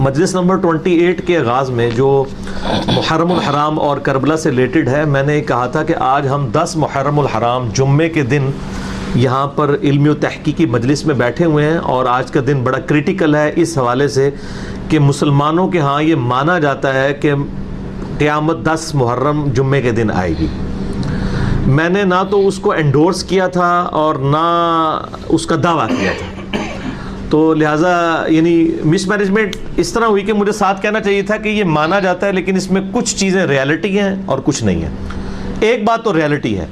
مجلس نمبر 28 کے آغاز میں جو محرم الحرام اور کربلا سے ریلیٹڈ ہے، میں نے کہا تھا کہ آج ہم 10 محرم الحرام جمعے کے دن یہاں پر علمی و تحقیقی مجلس میں بیٹھے ہوئے ہیں، اور آج کا دن بڑا کریٹیکل ہے اس حوالے سے کہ مسلمانوں کے ہاں یہ مانا جاتا ہے کہ قیامت 10 محرم جمعے کے دن آئے گی۔ میں نے نہ تو اس کو انڈورس کیا تھا اور نہ اس کا دعویٰ کیا تھا، تو لہٰذا یعنی مس مینجمنٹ اس طرح ہوئی کہ مجھے ساتھ کہنا چاہیے تھا کہ یہ مانا جاتا ہے لیکن اس میں کچھ چیزیں ریالٹی ہیں اور کچھ نہیں ہیں۔ ایک بات تو ریالٹی ہے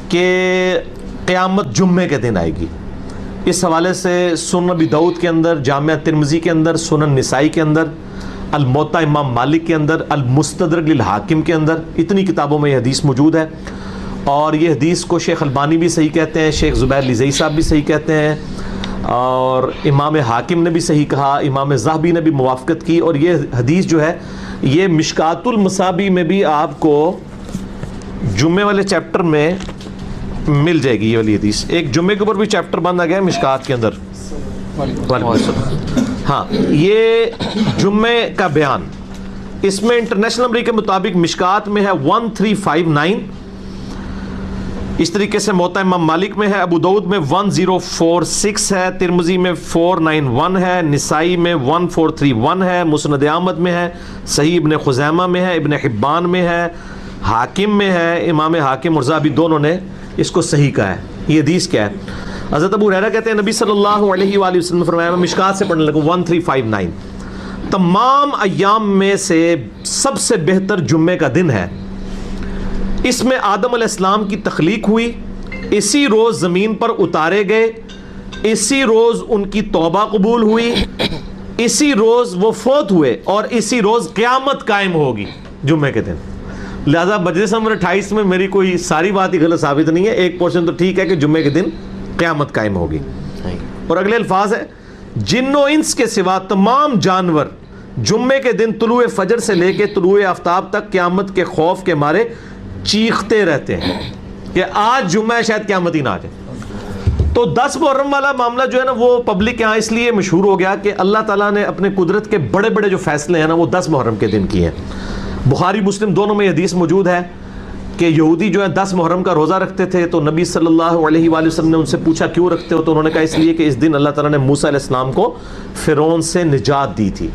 کہ قیامت جمعے کے دن آئے گی۔ اس حوالے سے سنن ابی داؤد کے اندر، جامعہ ترمذی کے اندر، سنن نسائی کے اندر، الموطا امام مالک کے اندر، المستدرک للحاکم کے اندر، اتنی کتابوں میں یہ حدیث موجود ہے، اور یہ حدیث کو شیخ البانی بھی صحیح کہتے ہیں، شیخ زبیر لزئی صاحب بھی صحیح کہتے ہیں، اور امام حاکم نے بھی صحیح کہا، امام ذہبی نے بھی موافقت کی، اور یہ حدیث جو ہے یہ مشکات المصابیح میں بھی آپ کو جمعے والے چیپٹر میں مل جائے گی۔ یہ والی حدیث ایک جمعے کے اوپر بھی چیپٹر بند آ گیا ہے مشکات کے اندر۔ ہاں، یہ جمعے کا بیان، اس میں انٹرنیشنل نمبر کے مطابق مشکات میں ہے 1359، اس طریقے سے موطا امام مالک میں ہے، ابو داؤد میں 1046 ہے، ترمذی میں 491 ہے، نسائی میں 1431 ہے، مسند احمد میں ہے، صحیح ابن خزیمہ میں ہے، ابن حبان میں ہے، حاکم میں ہے، امام حاکم اور ذہبی دونوں نے اس کو صحیح کہا ہے۔ یہ حدیث کیا ہے؟ حضرت ابو ہریرہ کہتے ہیں نبی صلی اللہ علیہ وآلہ وسلم نے فرمایا، میں مشکات سے پڑھنے لگوں 1359، تمام ایام میں سے سب سے بہتر جمعے کا دن ہے، اس میں آدم علیہ السلام کی تخلیق ہوئی، اسی روز زمین پر اتارے گئے، اسی روز ان کی توبہ قبول ہوئی، اسی روز وہ فوت ہوئے، اور اسی روز قیامت قائم ہوگی جمعے کے دن۔ لہذا مجلس نمبر 28 میں میری کوئی ساری بات ہی غلط ثابت نہیں ہے، ایک پورشن تو ٹھیک ہے کہ جمعے کے دن قیامت قائم ہوگی۔ اور اگلے الفاظ ہے، جن و انس کے سوا تمام جانور جمعے کے دن طلوع فجر سے لے کے طلوع آفتاب تک قیامت کے خوف کے مارے چیختے رہتے ہیں کہ آج جمعہ ہے، شاید قیامت ہی نہ آ جائے۔ تو 10 محرم والا معاملہ جو ہے نا وہ پبلک یہاں اس لیے مشہور ہو گیا کہ اللہ تعالیٰ نے اپنے قدرت کے بڑے بڑے جو فیصلے ہیں نا وہ 10 محرم کے دن کیے ہیں۔ بخاری مسلم دونوں میں حدیث موجود ہے کہ یہودی جو ہے 10 محرم کا روزہ رکھتے تھے، تو نبی صلی اللہ علیہ وآلہ وسلم نے ان سے پوچھا کیوں رکھتے ہو، تو انہوں نے کہا اس لیے کہ اس دن اللہ تعالیٰ نے موسیٰ علیہ السلام کو فرعون سے نجات دی تھی،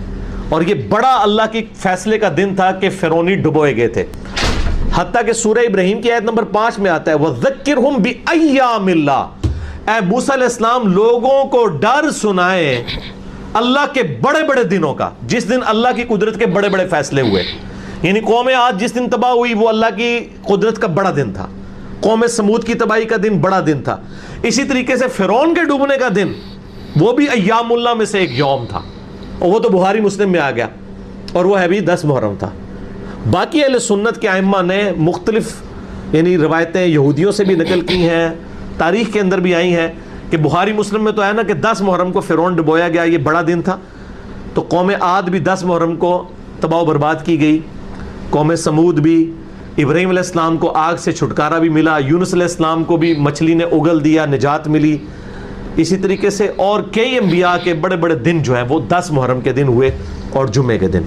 اور یہ بڑا اللہ کی فیصلے کا دن تھا کہ فرعونی ڈبوئے گئے تھے۔ حتیٰ کہ سورہ ابراہیم کی آیت نمبر 5 میں آتا ہے وَذَكِّرْهُمْ بِأَيَّامِ اللَّهِ، اے موسیٰ علیہ السلام لوگوں کو ڈر سنائے اللہ کے بڑے بڑے دنوں کا، جس دن اللہ کی قدرت کے بڑے بڑے فیصلے ہوئے۔ یعنی قوم عاد جس دن تباہ ہوئی وہ اللہ کی قدرت کا بڑا دن تھا، قوم سمود کی تباہی کا دن بڑا دن تھا، اسی طریقے سے فرعون کے ڈوبنے کا دن وہ بھی ایام اللہ میں سے ایک یوم تھا، اور وہ تو بخاری مسلم میں آ گیا، اور وہ ہے بھی 10 محرم تھا۔ باقی اہل سنت کے ائمہ نے مختلف یعنی روایتیں یہودیوں سے بھی نقل کی ہیں، تاریخ کے اندر بھی آئی ہیں کہ بخاری مسلم میں تو ہے نا کہ 10 محرم کو فرعون ڈبویا گیا، یہ بڑا دن تھا، تو قوم عاد بھی 10 محرم کو تباہ و برباد کی گئی، قوم سمود بھی، ابراہیم علیہ السلام کو آگ سے چھٹکارا بھی ملا، یونس علیہ السلام کو بھی مچھلی نے اگل دیا، نجات ملی، اسی طریقے سے اور کئی انبیاء کے بڑے بڑے دن جو ہیں وہ 10 محرم کے دن ہوئے اور جمعے کے دن۔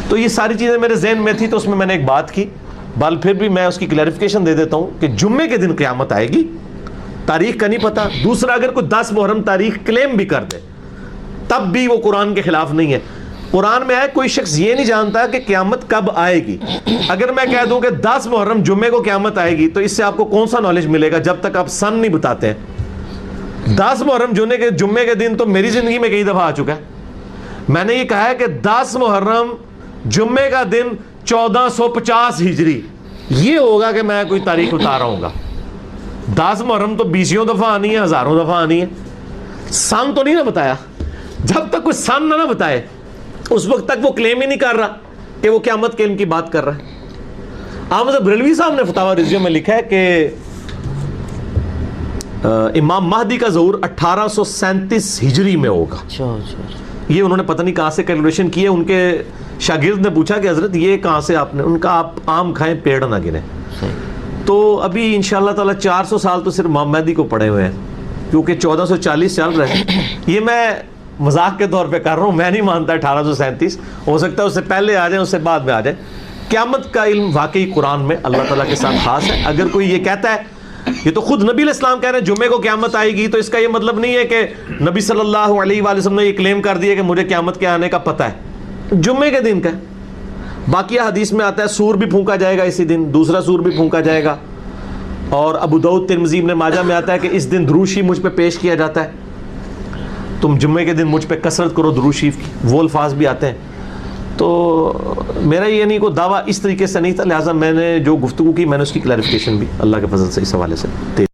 تو یہ ساری چیزیں میرے ذہن میں تھی تو اس میں نے ایک بات کی، بال پھر بھی میں اس کی کلیریفیکیشن دے دیتا ہوں کہ جمعے کے دن قیامت آئے گی، تاریخ کا نہیں پتہ۔ دوسرا، اگر کوئی 10 محرم تاریخ کلیم بھی کر دے تب بھی وہ قرآن کے خلاف نہیں ہے۔ قرآن میں ہے کوئی شخص یہ نہیں جانتا کہ قیامت کب آئے گی۔ اگر میں کہہ دوں کہ 10 محرم جمعے کو قیامت آئے گی تو اس سے آپ کو کون سا نالج ملے گا جب تک آپ سن نہیں بتاتے ہیں۔ 10 محرم جمعے کے دن تو میری زندگی میں کئی دفعہ آ چکا ہے۔ میں نے یہ کہا ہے کہ 10 محرم جمعے کا دن 1450 ہجری یہ ہوگا کہ میں کوئی تاریخ بتا رہا ہوں گا۔ 10 محرم تو 20 دفعہ آنی ہے، ہزاروں دفعہ آنی ہے، سن تو نہیں نہ بتایا۔ جب تک کوئی سن نہ بتائے اس وقت تک وہ کلیم ہی نہیں کر رہا کہ وہ قیامت کے علم کی بات کر رہا ہے۔ احمد بریلوی صاحب نے فتاوی رضویہ میں لکھا ہے کہ امام مہدی کا ظہور 1837 ہجری میں ہوگا۔ یہ انہوں نے پتہ نہیں کہاں سے کیلکولیشن کی ہے، ان کے شاگرد نے پوچھا کہ حضرت یہ کہاں سے آپ نے، ان کا آپ آم کھائیں پیڑ نہ گریں۔ تو ابھی انشاءاللہ تعالیٰ 400 سال تو صرف امام مہدی کو پڑے ہوئے ہیں، کیونکہ 1440 چل رہے ہیں۔ یہ میں مذاق کے طور پہ کر رہا ہوں، میں نہیں مانتا 1837، ہو سکتا ہے اس سے پہلے آ جائیں، اس سے بعد میں آ جائیں۔ قیامت کا علم واقعی قرآن میں اللہ تعالیٰ کے ساتھ خاص ہے۔ اگر کوئی یہ کہتا ہے، یہ تو خود نبی علیہ السلام کہہ رہے ہیں جمعے کو قیامت آئے گی، تو اس کا یہ مطلب نہیں ہے کہ نبی صلی اللہ علیہ وآلہ وسلم نے یہ کلیم کر دیا کہ مجھے قیامت کے آنے کا پتہ ہے، جمعے کے دن کا ہے۔ باقی حدیث میں آتا ہے سور بھی پھونکا جائے گا اسی دن، دوسرا سور بھی پھونکا جائے گا، اور ابو داؤد ترمذی ابن ماجہ میں آتا ہے کہ اس دن درود شریف مجھ پہ پیش کیا جاتا ہے، تم جمعے کے دن مجھ پہ کثرت کرو درود شریف کی، وہ الفاظ بھی آتے ہیں۔ تو میرا یہ نہیں کوئی دعویٰ اس طریقے سے نہیں تھا، لہٰذا میں نے جو گفتگو کی میں نے اس کی کلیریفیکیشن بھی اللہ کے فضل سے اس حوالے سے دے۔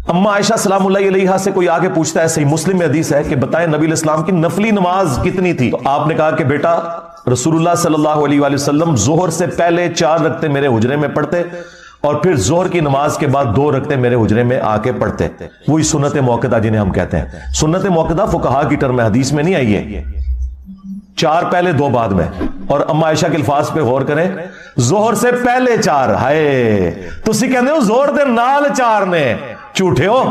اما عائشہ سلام اللہ علیہا سے کوئی آگے پوچھتا ہے، صحیح مسلم میں حدیث ہے کہ بتائیں نبی علیہ السلام کی نفلی نماز کتنی تھی؟ تو آپ نے کہا کہ بیٹا رسول اللہ صلی اللہ علیہ وآلہ وسلم ظہر سے پہلے 4 رکعتیں میرے حجرے میں پڑھتے، اور پھر ظہر کی نماز کے بعد 2 رکعتیں میرے حجرے میں آ کے پڑھتے، وہی سنت موقدہ جنہیں ہم کہتے ہیں۔ سنت موقدہ فقہا کی ٹرم حدیث میں نہیں آئی ہے، 4 پہلے 2 بعد میں۔ اور اما عائشہ کے الفاظ پہ غور کریں، ظہر سے پہلے 4، ہائے تسی کہندے ہو ظہر دے نال 4 نے، جھوٹے ہو۔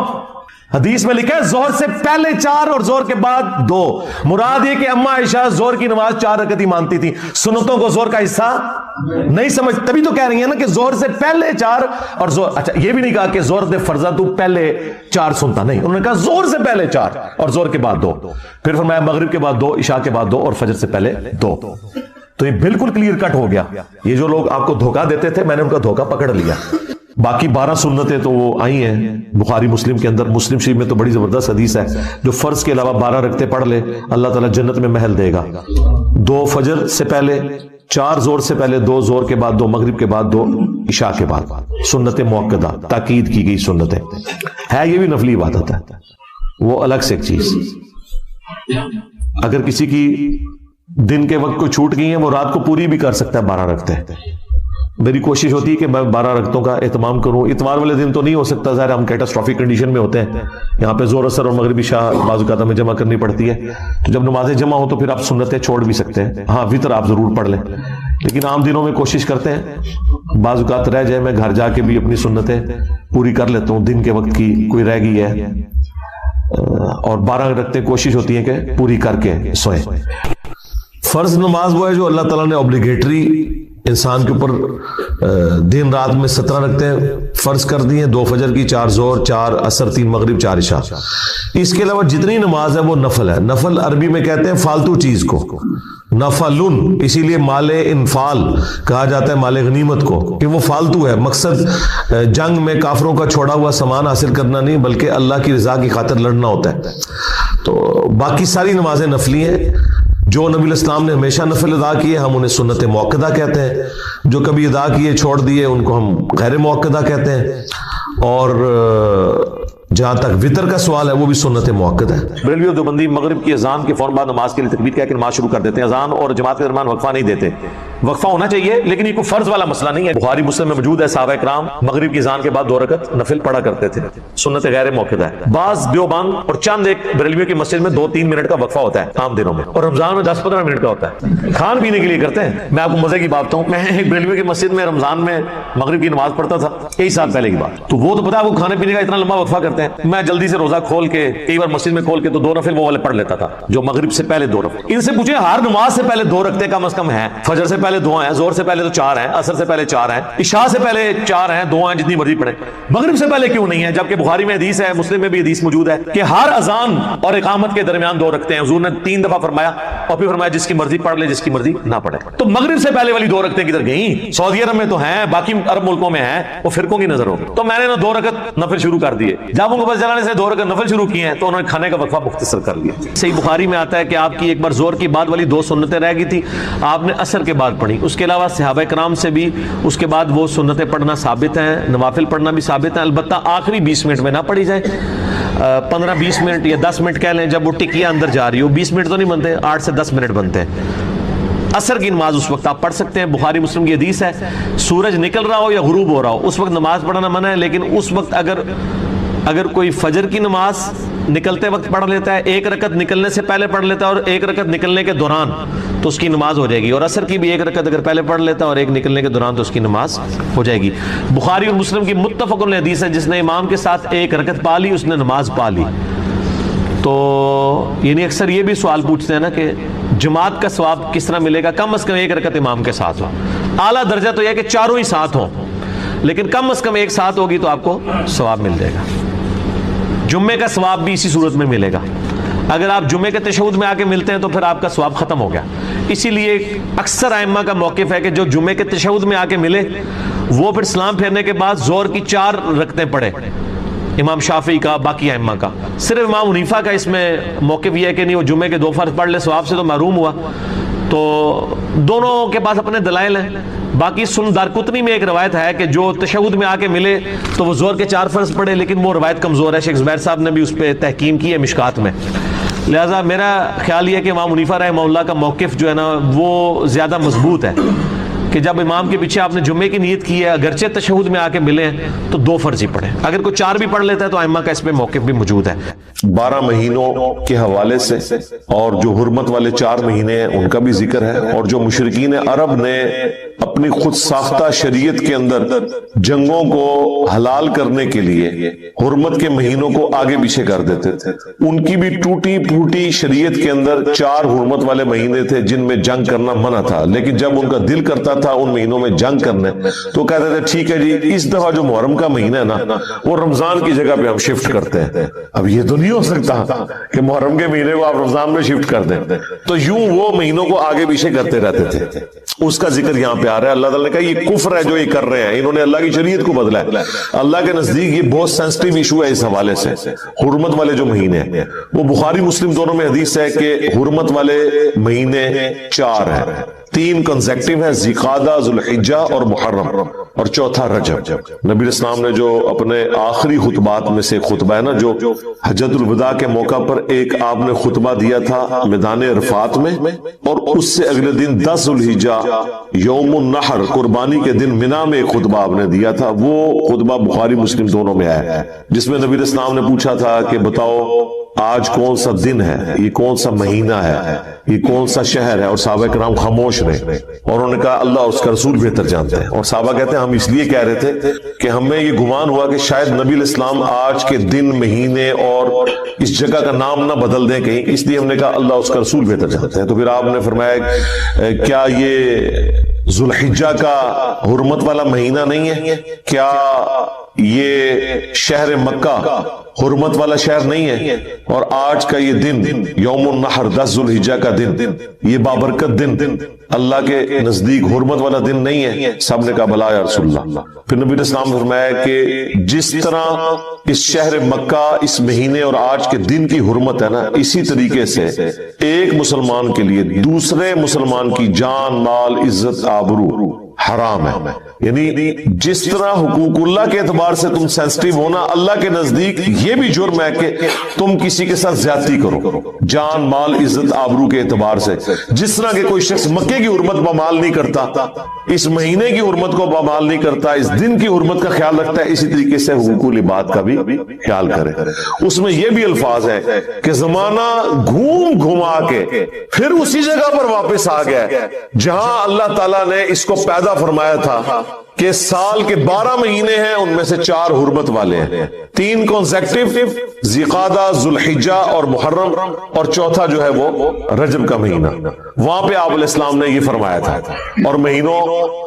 حدیث میں لکھا ہے ظہر سے پہلے 4 اور ظہر کے بعد 2۔ مراد یہ کہ اما عائشہ ظہر کی نماز 4 رکعت ہی مانتی تھی، سنتوں کو ظہر کا حصہ نہیں سمجھ، تبھی تو کہہ رہی ہیں نا کہ ظہر سے پہلے 4 اور ظہر، اچھا یہ بھی نہیں کہا کہ ظہر دے فرضہ تو پہلے 4 سنتا، نہیں، انہوں نے کہا ظہر سے پہلے 4 اور ظہر کے بعد 2، پھر فرمایا مغرب کے بعد 2، عشاء کے بعد 2 اور فجر سے پہلے 2۔ تو یہ بالکل کلیئر کٹ ہو گیا۔ یہ جو لوگ آپ کو دھوکہ دیتے تھے، میں نے ان کا دھوکہ پکڑ لیا۔ باقی 12 سنتیں تو وہ آئی ہیں بخاری مسلم کے اندر، مسلم شریف میں تو بڑی زبردست حدیث ہے، جو فرض کے علاوہ 12 رکعتیں پڑھ لے اللہ تعالیٰ جنت میں محل دے گا۔ 2 فجر سے پہلے، 4 ظہر سے پہلے، 2 ظہر کے بعد، 2 مغرب کے بعد، 2 عشاء کے بعد، سنت موقدہ تاکید کی گئی سنتیں ہے، یہ بھی نفلی عبادت ہے، وہ الگ سے ایک چیز۔ اگر کسی کی دن کے وقت کوئی چھوٹ گئی ہیں، وہ رات کو پوری بھی کر سکتا ہے 12 رکعتیں۔ میری کوشش ہوتی ہے کہ میں 12 رکعتوں کا اہتمام کروں۔ اتوار والے دن تو نہیں ہو سکتا، ظاہر ہم کیٹاسٹرافک کنڈیشن میں ہوتے ہیں، یہاں پہ ظہر اثر اور مغرب عشاء بعض اوقات میں جمع کرنی پڑتی ہے، تو جب نمازیں جمع ہو تو پھر آپ سنتیں چھوڑ بھی سکتے ہیں، ہاں وتر آپ ضرور پڑھ لیں، لیکن عام دنوں میں کوشش کرتے ہیں، بعض اوقات رہ جائے میں گھر جا کے بھی اپنی سنتیں پوری کر لیتا ہوں، دن کے وقت کی کوئی رہ گئی ہے، اور 12 رکعتیں کوشش ہوتی ہے کہ پوری کر کے سوئیں۔ فرض نماز وہ ہے جو اللہ تعالیٰ نے اوبلیگیٹری انسان کے اوپر دن رات میں 17 رکعتیں فرض کر دی ہیں، 2 فجر کی، 4 ظہر، 4 عصر، 3 مغرب، 4 عشاء۔ اس کے علاوہ جتنی نماز ہے وہ نفل ہے۔ نفل عربی میں کہتے ہیں فالتو چیز کو، نفلن، اسی لیے مال انفال کہا جاتا ہے مال غنیمت کو، کہ وہ فالتو ہے۔ مقصد جنگ میں کافروں کا چھوڑا ہوا سامان حاصل کرنا نہیں، بلکہ اللہ کی رضا کی خاطر لڑنا ہوتا ہے۔ تو باقی ساری نمازیں نفلی ہیں، جو نبی علیہ السلام نے ہمیشہ نفل ادا کیے ہم انہیں سنت موقدہ کہتے ہیں، جو کبھی ادا کیے چھوڑ دیے ان کو ہم غیر موقدہ کہتے ہیں، اور جہاں تک وطر کا سوال ہے وہ بھی سنت موقدہ ہے۔ بریلوی اور دیوبندی مغرب کی اذان کے فوراً بعد نماز کے لیے تکبیر کہہ کے نماز شروع کر دیتے ہیں، اذان اور جماعت کے درمیان وقفہ نہیں دیتے۔ وقفہ ہونا چاہیے لیکن یہ کوئی فرض والا مسئلہ نہیں ہے، بخاری مسلم میں موجود ہے، صحابہ کرام مغرب کی اذان کے بعد 2 رکعت نفل پڑھا کرتے تھے، سنت غیر موقدہ ہے۔ بعض دیوبند اور چند ایک بریلویوں کی مسجد میں 2-3 منٹ کا وقفہ ہوتا ہے عام دنوں میں، اور رمضان میں 10-15 منٹ کا ہوتا ہے، کھان پینے کے لیے کرتے ہیں۔ میں آپ کو مزے کی بات بتاؤں، میں ایک بریلوی کی مسجد میں رمضان میں مغرب کی نماز پڑھتا تھا، کئی سال پہلے کی بات، تو وہ تو پتا ہے وہ کھانے پینے کا اتنا لمبا وقفہ کرتے ہیں، میں جلدی سے روزہ کھول کے کئی بار مسجد میں کھول کے تو 2 نفل وہ والے پڑھ لیتا تھا جو مغرب سے پہلے 2 رکعت۔ ان سے پوچھیں ہر نماز سے پہلے 2 رکعتیں کم از کم ہیں، فجر سے پہلے 2 ہیں، ظہر سے پہلے تو 4 ہیں، عصر سے پہلے 4 ہیں، عشاء سے پہلے 4 ہیں، 2 ہیں، جتنی مرضی پڑھیں، مغرب سے پہلے کیوں نہیں ہے؟ جبکہ بخاری میں حدیث ہے، مسلم میں بھی حدیث موجود ہے کہ ہر اذان اور اقامت کے درمیان 2 رکعتیں ہیں، حضور نے 3 دفعہ فرمایا، اور پھر فرمایا جس کی مرضی پڑھ لے، جس کی مرضی نہ پڑھے۔ تو مغرب سے پہلے والی 2 رکعتیں کدھر گئیں؟ سعودی عرب میں تو ہیں، باقی عرب ملکوں میں ہیں، وہ فرقوں کی نظر ہوگی۔ تو میں نے 2 رکعت نفل شروع کر دیے، جب ان کو بس جلانے سے 2 رکعت نفل شروع کیے ہیں تو انہوں نے کھانے کا وقفہ مختصر کر لیا۔ صحیح بخاری میں آتا ہے کہ آپ کی ایک بار ظہر کی بعد والی 2 سنتیں رہ گئی تھی، آپ نے عصر کے بعد پڑھی، اس کے علاوہ صحابہ کرام سے بھی اس کے بعد وہ سنتیں پڑھنا ثابت ہیں، نوافل پڑھنا بھی ثابت ہیں، البتہ آخری 20 منٹ میں نہ پڑھی جائے، 15-20 منٹ یا 10 منٹ کہہ لیں، جب وہ ٹکیا اندر جا رہی ہو، 20 منٹ تو نہیں بنتے، 8 سے 10 منٹ بنتے ہیں۔ عصر کی نماز اس وقت آپ پڑھ سکتے ہیں، بخاری مسلم کی حدیث ہے، سورج نکل رہا ہو یا غروب ہو رہا ہو اس وقت نماز پڑھنا منع ہے، لیکن اس وقت اگر کوئی فجر کی نماز نکلتے وقت پڑھ لیتا ہے، 1 رکعت نکلنے سے پہلے پڑھ لیتا ہے اور 1 رکعت نکلنے کے دوران، تو اس کی نماز ہو جائے گی، اور عصر کی بھی 1 رکعت اگر پہلے پڑھ لیتا ہے اور 1 نکلنے کے دوران تو اس کی نماز ہو جائے گی۔ بخاری اور مسلم کی متفق علیہ حدیث ہے، جس نے امام کے ساتھ 1 رکعت پا لی اس نے نماز پا لی۔ تو یعنی اکثر یہ بھی سوال پوچھتے ہیں نا کہ جماعت کا ثواب کس طرح ملے گا؟ کم از کم ایک رکعت امام کے ساتھ ہو. اعلیٰ درجہ تو یہ ہے کہ چاروں ہی ساتھ ہوں، لیکن کم از کم ایک ساتھ ہوگی تو آپ کو ثواب مل جائے گا. جمعے کا ثواب بھی اسی صورت میں ملے گا. اگر آپ جمعے کے تشہد میں آ کے ملتے ہیں تو پھر آپ کا ثواب ختم ہو گیا. اسی لیے اکثر ائمہ کا موقف ہے کہ جو جمعے کے تشہد میں آ کے ملے وہ پھر سلام پھیرنے کے بعد زور کی 4 رکعتیں پڑھے. امام شافعی کا، باقی ائمہ کا. صرف امام حنیفہ کا اس میں موقف یہ ہے کہ نہیں، وہ جمعے کے 2 فرض پڑھ لے ثواب سے تو محروم ہوا. تو دونوں کے پاس اپنے دلائل ہیں. باقی سنن دارقطنی میں ایک روایت ہے کہ جو تشہد میں آ کے ملے تو وہ زور کے 4 فرض پڑھے، لیکن وہ روایت کمزور ہے. شیخ زبیر صاحب نے بھی اس پہ تحکیم کی ہے مشکات میں. لہٰذا میرا خیال یہ ہے کہ امام حنیفہ رحمہ اللہ کا موقف جو ہے نا وہ زیادہ مضبوط ہے کہ جب امام کے پیچھے آپ نے جمعے کی نیت کی ہے، اگرچہ تشہد میں آ کے ملے ہیں تو 2 فرض ہی پڑھیں. اگر کوئی 4 بھی پڑھ لیتا ہے تو ائمہ کا اس پہ موقف بھی موجود ہے. 12 مہینوں کے حوالے سے اور جو حرمت والے 4 مہینے ہیں ان کا بھی ذکر ہے، اور جو مشرکین عرب نے اپنی خود ساختہ شریعت کے اندر جنگوں کو حلال کرنے کے لیے حرمت کے مہینوں کو آگے پیچھے کر دیتے تھے، ان کی بھی ٹوٹی پھوٹی شریعت کے اندر 4 حرمت والے مہینے تھے جن میں جنگ کرنا منع تھا. لیکن جب ان کا دل کرتا تھا ان مہینوں میں جنگ کرنے تو کہتے تھے ٹھیک ہے جی اس دفعہ جو محرم کا مہینہ ہے نا وہ رمضان کی جگہ پہ ہم شفٹ کرتے ہیں. اب یہ تو نہیں ہو سکتا کہ محرم کے مہینے کو آپ رمضان میں شفٹ کر دیں. تو یوں وہ مہینوں کو آگے پیچھے کرتے رہتے تھے. اس کا ذکر یہاں پہ آ رہا ہے. اللہ تعالیٰ نے کہا یہ کفر ہے جو یہ کر رہے ہیں، انہوں نے اللہ کی شریعت کو بدلا ہے. اللہ کے نزدیک یہ بہت سینسٹیو ایشو ہے اس حوالے سے. حرمت والے جو مہینے ہیں وہ بخاری مسلم دونوں میں حدیث ہے کہ حرمت والے مہینے 4 ہیں. 3 کنزیکٹیو ہیں، ذوالقعدہ، ذوالحجہ اور محرم، اور چوتھا رجب. نبی اسلام نے جو اپنے آخری خطبات میں سے خطبہ ہے نا جو حجۃ الوداع کے موقع پر ایک آپ نے خطبہ دیا تھا میدان عرفات میں، اور اس سے اگلے دن 10 ذوالحجہ یوم النحر قربانی کے دن منا میں ایک خطبہ آپ نے دیا تھا. وہ خطبہ بخاری مسلم دونوں میں ہے جس میں نبی اسلام نے پوچھا تھا کہ بتاؤ آج کون سا دن ہے، یہ کون سا مہینہ ہے، یہ کون سا شہر ہے؟ اور صحابہ کرام خاموش رہے اور انہوں نے کہا اللہ اس کا رسول بہتر جانتے ہیں. اور صحابہ کہتے ہیں ہم اس لیے کہہ رہے تھے کہ ہمیں یہ گمان ہوا کہ شاید نبی الاسلام آج کے دن، مہینے اور اس جگہ کا نام نہ بدل دیں کہیں، اس لیے ہم نے کہا اللہ اس کا رسول بہتر جانتے ہیں. تو پھر آپ نے فرمایا کیا یہ ذوالحجہ کا حرمت والا مہینہ نہیں ہے؟ کیا یہ شہر مکہ حرمت والا شہر نہیں ہے؟ اور آج کا یہ دن یوم النحر 10 ذوالحجہ کا دن، یہ بابرکت دن اللہ کے نزدیک حرمت والا دن نہیں ہے؟ سب نے کہا بلا یا رسول اللہ. پھر نبی اسلام نے فرمایا کہ جس طرح اس شہر مکہ اس مہینے اور آج کے دن کی حرمت ہے نا، اسی طریقے سے ایک مسلمان کے لیے دوسرے مسلمان کی جان، مال، عزت، آبرو حرام ہے. یعنی جس طرح حقوق اللہ کے اعتبار سے تم سینسٹیو ہونا، اللہ کے نزدیک یہ بھی جرم ہے کہ تم کسی کے ساتھ زیادتی کرو جان، مال، عزت، آبرو کے اعتبار سے. جس طرح کہ کوئی شخص مکے کی حرمت بمال نہیں کرتا، اس مہینے کی حرمت کو بمال نہیں کرتا، اس دن کی حرمت کا خیال رکھتا ہے، اسی طریقے سے حقوق العباد کا بھی خیال کرے. اس میں یہ بھی الفاظ ہیں کہ زمانہ گھوم گھما کے پھر اسی جگہ پر واپس آ گیا جہاں اللہ تعالیٰ نے اس کو پیدا فرمایا تھا کہ سال کے 12 مہینے ہیں، ان میں سے 4 حرمت والے ہیں، 3 کنزیکٹیو ذوالقعدہ، ذوالحجہ اور محرم، اور چوتھا جو ہے وہ رجب کا مہینہ. وہاں پہ آپ علیہ السلام نے یہ فرمایا تھا اور مہینوں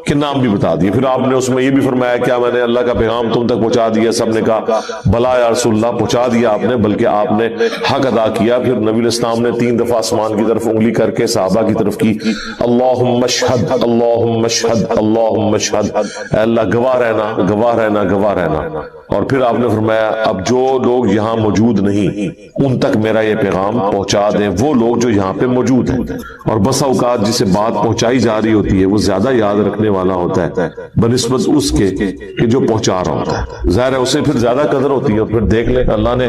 کے نام بھی بتا دیے. پھر آپ نے اس میں یہ بھی فرمایا کیا میں نے اللہ کا پیغام تم تک پہنچا دیا؟ سب نے کہا بلا یا رسول اللہ، پہنچا دیا آپ نے، بلکہ آپ نے حق ادا کیا. پھر نبی علیہ السلام نے 3 دفعہ آسمان کی طرف انگلی کر کے صحابہ کی طرف کی، اللہم اشہد، اللہم اشہد، اللہم اشہد، اے اللہ گواہ رہنا، گواہ رہنا، گواہ رہنا. اور پھر آپ نے فرمایا اب جو لوگ یہاں موجود نہیں ان تک میرا یہ پیغام پہنچا دیں، وہ لوگ جو یہاں پہ موجود ہیں. اور بس اوقات جسے بات پہنچائی جا رہی ہوتی ہے وہ زیادہ یاد رکھنے والا ہوتا ہے بنسبت اس کے کہ جو پہنچا رہا ہوتا ہے. ظاہر ہے اسے پھر زیادہ قدر ہوتی ہے. اور پھر دیکھ لیں اللہ نے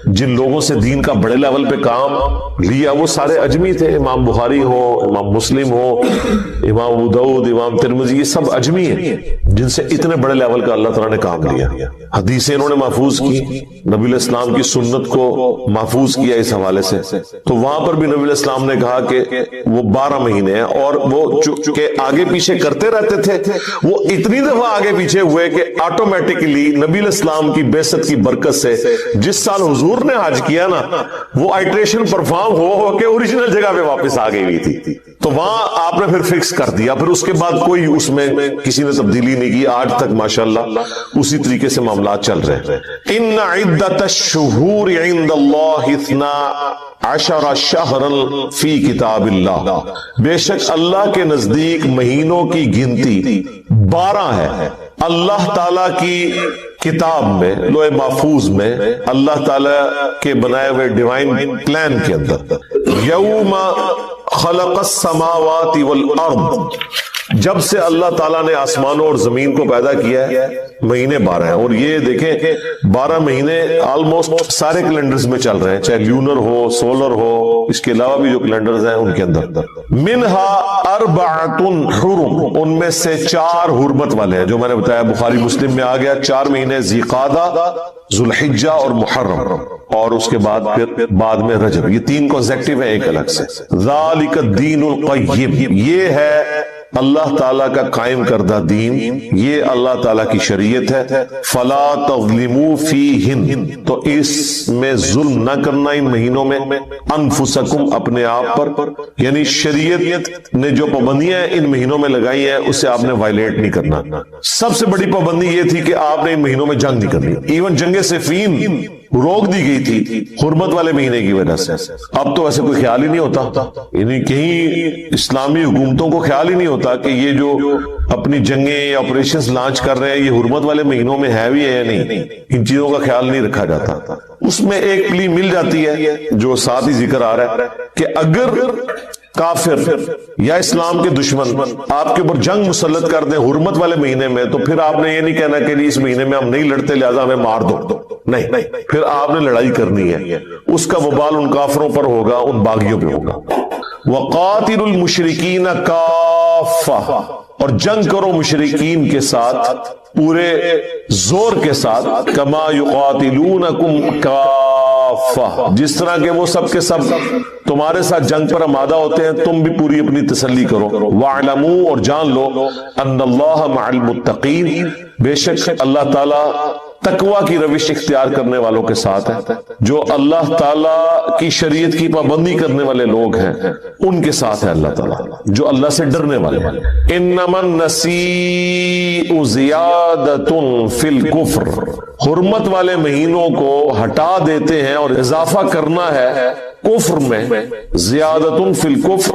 جن لوگوں سے دین کا بڑے لیول پہ کام لیا وہ سارے اجمی تھے. امام بخاری ہو، امام مسلم ہو، امام ابو داؤد، امام ترمذی، یہ سب اجمی ہیں جن سے اتنے بڑے لیول کا اللہ تعالیٰ نے کام لیا. حدیثیں انہوں نے محفوظ کی، نبی علیہ السلام کی سنت کو محفوظ کیا اس حوالے سے، تو وہاں پر بھی نبی علیہ السلام نے کہا کہ وہ 12 مہینے ہیں، اور وہ چونکہ آگے پیچھے کرتے رہتے تھے، وہ اتنی دفعہ آگے پیچھے ہوئے کہ آٹومیٹکلی نبی علیہ السلام کی بعثت کی برکت سے جس سال حضور نے حج کیا نا، وہ آئٹریشن پرفارم ہو کے اوریجنل جگہ پہ واپس آ گئی ہوئی تھی، تو وہاں آپ نے پھر فکس کر دیا، پھر اس کے بعد کوئی اس میں کسی نے تبدیلی نہیں کی، آج تک ماشاءاللہ اسی طریقے سے معاملات چل رہے ہیں۔ ان عدت الشہور عند اللہ 12 شہرا فی کتاب اللہ، بے شک اللہ کے نزدیک مہینوں کی گنتی 12 ہے اللہ تعالی کی کتاب میں، لوح محفوظ میں، اللہ تعالی کے بنائے ہوئے ڈیوائن پلان کے اندر۔ یوم خلق السماوات والارض، جب سے اللہ تعالیٰ نے آسمانوں اور زمین کو پیدا کیا ہے مہینے 12 ہیں، اور یہ دیکھیں 12 مہینے آلموسٹ سارے کیلنڈرز میں چل رہے ہیں، چاہے لیونر ہو، سولر ہو، اس کے علاوہ بھی جو کیلنڈرز ہیں ان کے اندر منہا 4 حرم، ان میں سے 4 حرمت والے ہیں، جو میں نے بتایا بخاری مسلم میں آ گیا، 4 مہینے ذی قعدہ، ذوالحجہ اور محرم، اور اس کے بعد پھر بعد میں رجب، یہ 3 کنسیکٹیو ہیں ایک الگ سے۔ ذالک الدین القیم، یہ ہے اللہ تعالیٰ کا قائم کردہ دین، یہ اللہ تعالیٰ کی شریعت ہے۔ فلا تظلموا فیہن، تو اس میں ظلم نہ کرنا ان مہینوں میں، انفسکم، اپنے آپ پر، یعنی شریعت نے جو پابندیاں ان مہینوں میں لگائی ہیں اسے آپ نے وائلیٹ نہیں کرنا۔ سب سے بڑی پابندی یہ تھی کہ آپ نے ان مہینوں میں جنگ نہیں کرنی، ایون جنگ صفین روک دی گئی تھی حرمت والے مہینے کی وجہ سے۔ اب تو ایسے کوئی خیال ہی نہیں ہوتا، یعنی کہیں اسلامی حکومتوں کو خیال ہی نہیں ہوتا کہ یہ جو اپنی جنگیں یا آپریشنز لانچ کر رہے ہیں یہ حرمت والے مہینوں میں ہے بھی ہے یا نہیں، ان چیزوں کا خیال نہیں رکھا جاتا۔ اس میں ایک پلی مل جاتی ہے جو ساتھ ہی ذکر آ رہا ہے کہ اگر کافر یا اسلام کے دشمن آپ کے اوپر جنگ مسلط کر دیں حرمت والے مہینے میں، تو پھر آپ نے یہ نہیں کہنا کہ اس مہینے میں ہم نہیں لڑتے لہذا ہمیں مار دو، نہیں، پھر آپ نے لڑائی کرنی ہے، اس کا وبال ان کافروں پر ہوگا، ان باغیوں پہ ہوگا۔ وَقَاتِلُ الْمُشْرِكِينَ كَافَّةً، اور جنگ کرو مشرکین کے ساتھ پورے زور کے ساتھ، کما یقاتلونکم کافہ، جس طرح کہ وہ سب کے سب تمہارے ساتھ جنگ پر آمادہ ہوتے ہیں، تم بھی پوری اپنی تسلی کرو۔ وَاعْلَمُوا، اور جان لو، ان اللہ مع المتقین، بے شک اللہ تعالی تقوی کی روش اختیار کرنے والوں کے ساتھ ہے، جو اللہ تعالیٰ کی شریعت کی پابندی کرنے والے لوگ ہیں ان کے ساتھ ہے اللہ تعالیٰ، جو اللہ سے ڈرنے والے ہیں۔ انما النسیء زیادۃ فی الکفر، حرمت والے مہینوں کو ہٹا دیتے ہیں اور اضافہ کرنا ہے کفر میں، زیادۃ فی الکفر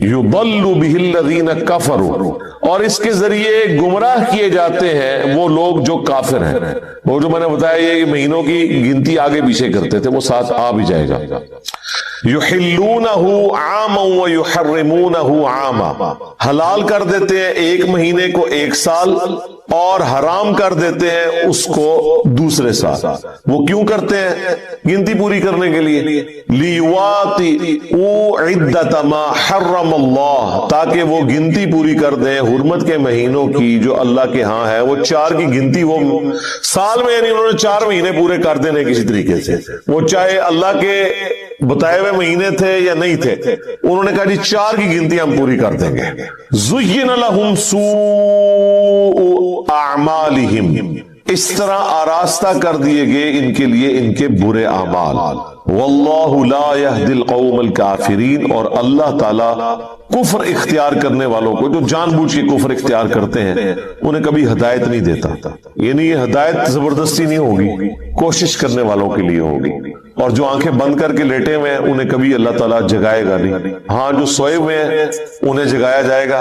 یضل بہ الذین کفروا، اور اس کے ذریعے گمراہ کیے جاتے ہیں وہ لوگ جو کافر ہیں۔ وہ جو میں نے بتایا یہ مہینوں کی گنتی آگے پیچھے کرتے تھے وہ ساتھ آ بھی جائے گا۔ یحلونہ عاما ویحرمونہ عاما، حلال کر دیتے ہیں ایک مہینے کو ایک سال اور حرام کر دیتے ہیں اس کو دوسرے سال۔ وہ کیوں کرتے ہیں؟ گنتی پوری کرنے کے لیے، لیواطئوا عدۃ ما حرم اللہ، تاکہ وہ گنتی پوری کر دیں حرمت کے مہینوں کی جو اللہ کے ہاں ہے۔ وہ 4 کی گنتی وہ سال میں، یعنی انہوں نے 4 مہینے پورے کر دینے کسی طریقے سے، وہ چاہے اللہ کے بتائے ہوئے مہینے تھے یا نہیں تھے، انہوں نے کہا جی 4 کی گنتی ہم پوری کر دیں گے۔ زین لہم سوء اعمالہم، اس طرح آراستہ کر دیے گئے ان کے لیے ان کے برے اعمال۔ واللہ لا یہدی القوم الکافرین، اور اللہ تعالی کفر اختیار کرنے والوں کو جو جان بوجھ کے کفر اختیار کرتے ہیں انہیں کبھی ہدایت نہیں دیتا، یعنی یہ ہدایت زبردستی نہیں ہوگی، کوشش کرنے والوں کے لیے ہوگی، اور جو آنکھیں بند کر کے لیٹے ہوئے ہیں انہیں کبھی اللہ تعالیٰ جگائے گا نہیں۔ ہاں جو سوئے ہوئے ہیں انہیں جگایا جائے گا،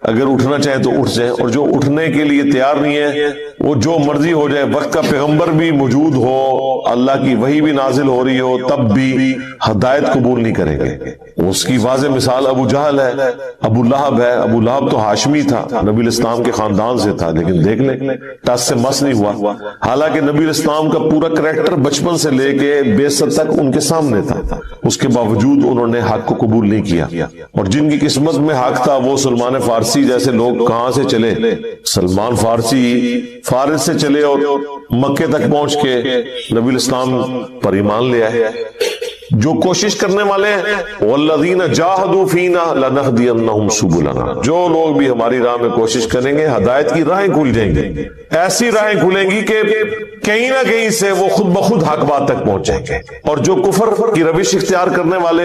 اگر اٹھنا چاہیں تو اٹھ جائیں، اور جو اٹھنے کے لیے تیار نہیں ہے وہ جو مرضی ہو جائے، وقت کا پیغمبر بھی موجود ہو، اللہ کی وحی بھی نازل ہو رہی ہو، تب بھی ہدایت قبول نہیں کریں گے۔ اس کی واضح مثال ابو جہل ہے، ابو لہب ہے۔ ابو لہب تو ہاشمی تھا، نبی الاسلام کے خاندان سے تھا، لیکن دیکھ لیں ٹس سے مس نہیں ہوا، حالانکہ نبی الاسلام کا پورا کریکٹر بچپن سے لے کے جسد تک ان کے سامنے تھا، اس کے باوجود انہوں نے حق کو قبول نہیں کیا۔ اور جن کی قسمت میں حق تھا وہ سلمان فارسی جیسے لوگ کہاں سے چلے؟ سلمان فارسی فارس سے چلے اور مکے تک پہنچ کے نبی الاسلام پر ایمان لے آئے۔ جو کوشش کرنے والے ہیں والذین جاہدوا فینا لنہدینہم سبلنا، جو لوگ بھی ہماری راہ میں کوشش کریں گے ہدایت کی راہیں کھل جائیں گی، ایسی راہیں کھلیں گی کہ کہیں نہ کہیں سے وہ خود بخود حق بات تک پہنچ جائیں گے۔ اور جو کفر کی روش اختیار کرنے والے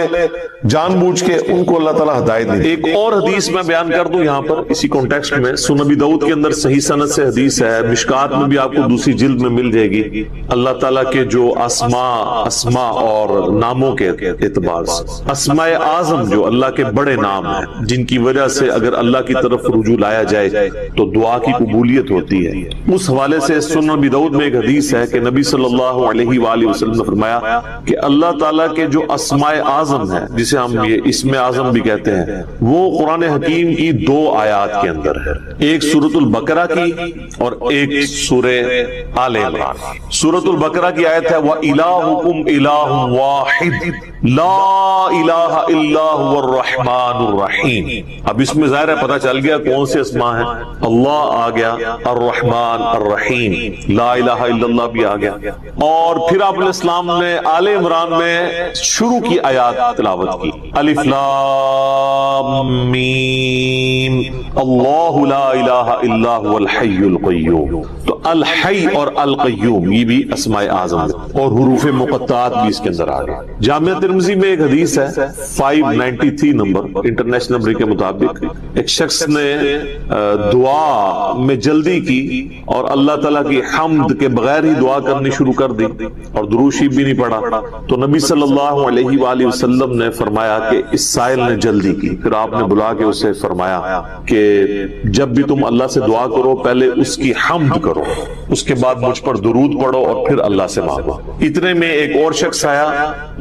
جان بوجھ کے، ان کو اللہ تعالیٰ ہدایت نہیں۔ ایک اور حدیث میں بیان کر دوں یہاں پر اسی کانٹیکسٹ میں، سنن ابی داؤد کے اندر صحیح سند سے حدیث ہے، مشکات میں بھی آپ کو دوسری جلد میں مل جائے گی۔ اللہ تعالیٰ کے جو اسماء اور ناموں کے اعتبار سے، اسماء اعظم جو اللہ کے بڑے نام ہیں جن کی وجہ سے اگر اللہ کی طرف رجوع لایا جائے تو دعا کی قبولیت ہوتی ہے، اس حوالے سے سنن ابی داؤد میں ایک حدیث ہے کہ نبی صلی اللہ علیہ وآلہ وسلم نے فرمایا کہ اللہ تعالیٰ کے جو اسماء اعظم ہیں، جسے ہم یہ اسم اعظم بھی کہتے ہیں، وہ قرآن حکیم کی 2 آیات کے اندر ہے، ایک سورۃ البقرہ کی اور ایک سورہ آل عمران۔ سورۃ البقرہ کی آیت ہے وَإِلَٰهُكُمْ إِلَٰهٌ وَاحِدٌ لا الہ الا هو الرحمن الرحیم۔ اب اس میں ظاہر ہے پتہ چل گیا کون سے اسماء ہیں، اللہ آ گیا، الرحمن الرحیم، لا الہ الا اللہ بھی آ گیا۔ اور پھر آپ علیہ السلام نے آل عمران میں شروع کی آیات تلاوت کی، الف لام میم اللہ لا الہ الا هو الحی القیوم۔ تو الحی اور القیوم یہ بھی اسماء اعظم ہیں، اور حروف مقطعات بھی اس کے اندر آ گئے۔ جامعہ ترمذی میں ایک حدیث ہے 593 نمبر انٹرنیشنل نمبر کے مطابق، ایک شخص نے دعا میں جلدی کی اور اللہ تعالیٰ کی حمد کے بغیر ہی دعا کرنی شروع کر دی اور درود شریف بھی نہیں پڑھا، تو نبی صلی اللہ علیہ وآلہ وسلم نے فرمایا کہ اس سائل نے جلدی کی۔ پھر آپ نے بلا کے اسے فرمایا کہ جب بھی تم اللہ سے دعا کرو پہلے اس کی حمد کرو، اس کے بعد مجھ پر درود پڑھو اور پھر اللہ سے مانگو۔ اتنے میں ایک اور شخص آیا،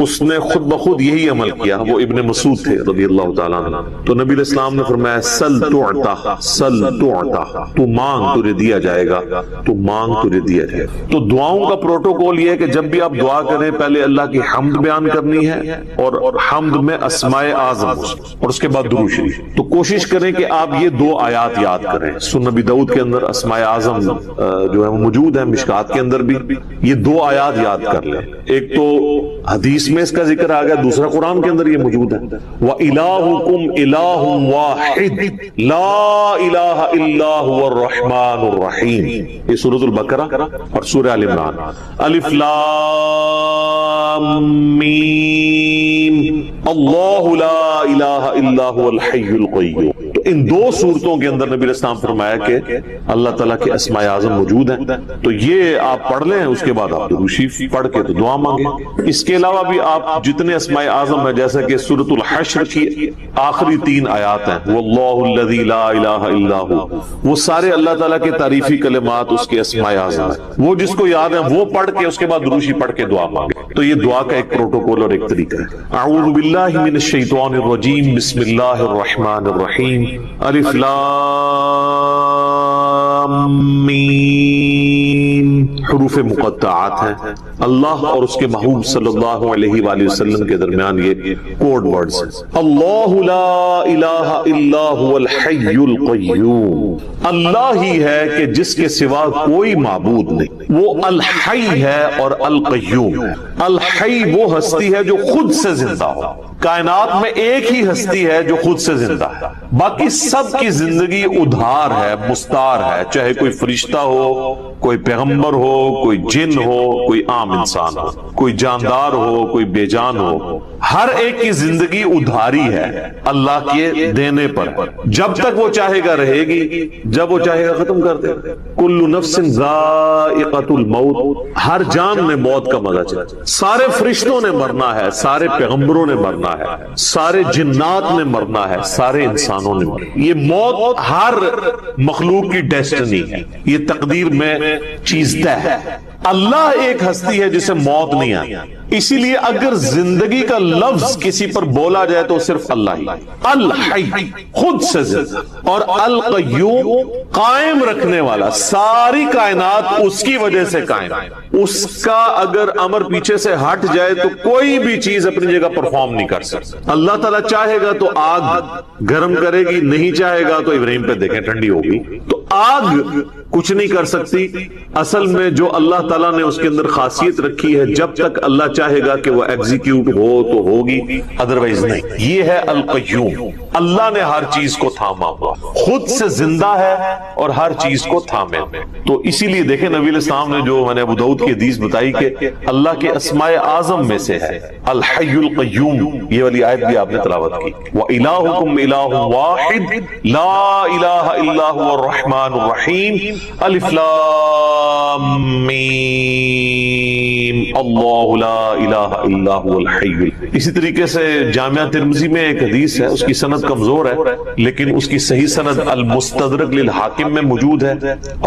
اس نے خود بخود یہی عمل کیا، وہ ابن مسعود تھے رضی اللہ تعالیٰ عنہ۔ تو نبی علیہ السلام نے فرمایا سل تعطا، سل تعطا، تو مانگ تجھے دیا جائے گا، تو مانگ تجھے دیا جائے گا۔ تو دعاؤں کا پروٹوکول یہ ہے کہ جب بھی آپ دعا کریں پہلے اللہ کی حمد بیان کرنی ہے، اور حمد میں اسماء اعظم اور اس کے بعد درود شریف۔ تو کوشش کریں کہ آپ یہ 2 آیات یاد کریں۔ سنن ابی داؤد کے اندر اسماء اعظم جو ہے وہ موجود ہے، مشکات کے اندر بھی یہ 2 آیات یاد کر لیں۔ ایک تو حدیث میں اس کا ذکر آ گیا، دوسرا قرآن کے اندر یہ موجود ہے وَإِلَٰهُكُمْ إِلَٰهٌ وَاحِدٌ لَا إِلَٰهَ إِلَّا هُوَ الرَّحْمَٰنُ الرَّحِيمُ۔ یہ سورۃ البقرہ اور سورہ آل عمران۔ الف لام میم اللہ لا الہ الا هو الحی القیوم۔ تو ان 2 سورتوں کے اندر نبی علیہ السلام فرمایا کہ اللہ تعالیٰ کے اسماء اعظم موجود ہیں، تو یہ آپ پڑھ لیں، اس کے بعد آپ درود شریف پڑھ کے تو دعا مانگیں۔ اس کے علاوہ بھی آپ جتنے اسماء اعظم ہیں، جیسا کہ سورۃ الحشر کی آخری 3 آیات ہیں واللہ الذی لا الہ الا ہو، وہ سارے اللہ تعالیٰ کے تعریفی کلمات اس کے اسماء اعظم ہیں، وہ جس کو یاد ہے وہ پڑھ کے اس کے بعد درود شریف پڑھ کے دعا مانگے۔ تو یہ دعا کا ایک پروٹوکول اور ایک طریقہ ہے۔ اعوذ باللہ من الشیطان الرجیم، بسم اللہ الرحمن الرحیم، الف لام میم، حروف مقطعات ہیں، اللہ اور اس کے محبوب صلی اللہ علیہ وآلہ وسلم کے درمیان یہ کوڈ ورڈز ہیں۔ اللہ لا الہ الا هو الحی القیوم، اللہ ہی ہے کہ جس کے سوا کوئی معبود نہیں، وہ الحی ہے اور القیوم ہے۔ الحی وہ ہستی ہے جو خود سے زندہ ہو، کائنات میں ایک ہی ہستی ہے جو خود سے زندہ ہے، باقی سب کی زندگی ادھار ہے، مستار ہے، چاہے کوئی فرشتہ ہو، کوئی پیغمبر ہو، کوئی جن ہو، کوئی عام انسان ہو، کوئی جاندار ہو، کوئی بے جان ہو، ہر ایک کی زندگی ادھاری ہے اللہ کے دینے پر، جب تک وہ چاہے گا رہے گی، جب وہ چاہے گا ختم کر دے گا۔ کل نفس ذائقۃ الموت، ہر جان نے موت کا مزہ چکھا، سارے فرشتوں نے مرنا ہے، سارے پیغمبروں نے مرنا ہے، سارے جنات نے مرنا ہے، سارے انسانوں نے مرنا ہے۔ یہ موت ہر مخلوق کی ڈیسٹنی ہے، یہ تقدیر میں چیز طے ہے۔ اللہ ایک ہستی ہے جسے موت نہیں آئی، اسی لیے اگر زندگی کا لفظ کسی پر بولا جائے تو صرف اللہ ہی، الحی خود سے زندہ، اور القیوم قائم رکھنے والا، ساری کائنات اس کی وجہ سے قائم، اس کا اگر امر پیچھے سے ہٹ جائے تو کوئی بھی چیز اپنی جگہ پرفارم نہیں کر سکتا۔ اللہ تعالیٰ چاہے گا تو آگ گرم کرے گی، نہیں چاہے گا تو ابراہیم پہ دیکھیں ٹھنڈی ہوگی، تو آگ کچھ نہیں کر سکتی۔ اصل میں جو اللہ تعالیٰ نے اس کے اندر خاصیت رکھی ہے، جب تک اللہ چاہے گا کہ وہ ایگزیکیوٹ ہو تو ہوگی، ادروائز نہیں۔ یہ ہے القیوم، اللہ نے ہر چیز کو تھاما ہوا، خود سے زندہ ہے اور ہر چیز کو تھامے۔ تو اسی لیے دیکھیں نبی علیہ السلام نے جو میں نے ابو داؤد کی حدیث بتائی کہ اللہ کے اسماء اعظم میں سے ہے الحی القیوم، یہ والی آیت بھی آپ نے تلاوت کی، وَإِلَٰهُكُمْ إِلَٰهٌ وَاحِدٌ لَا إِلَٰهَ إِلَّا هُوَ الرَّحْمَٰنُ الرَّحِيمُ الف لام میم اللہ لا الہ الا هو الحی۔ اسی طریقے سے جامعہ ترمذی میں ایک حدیث ہے، اس کی سند کمزور ہے لیکن اس کی صحیح سند المستدرک للحاکم میں موجود ہے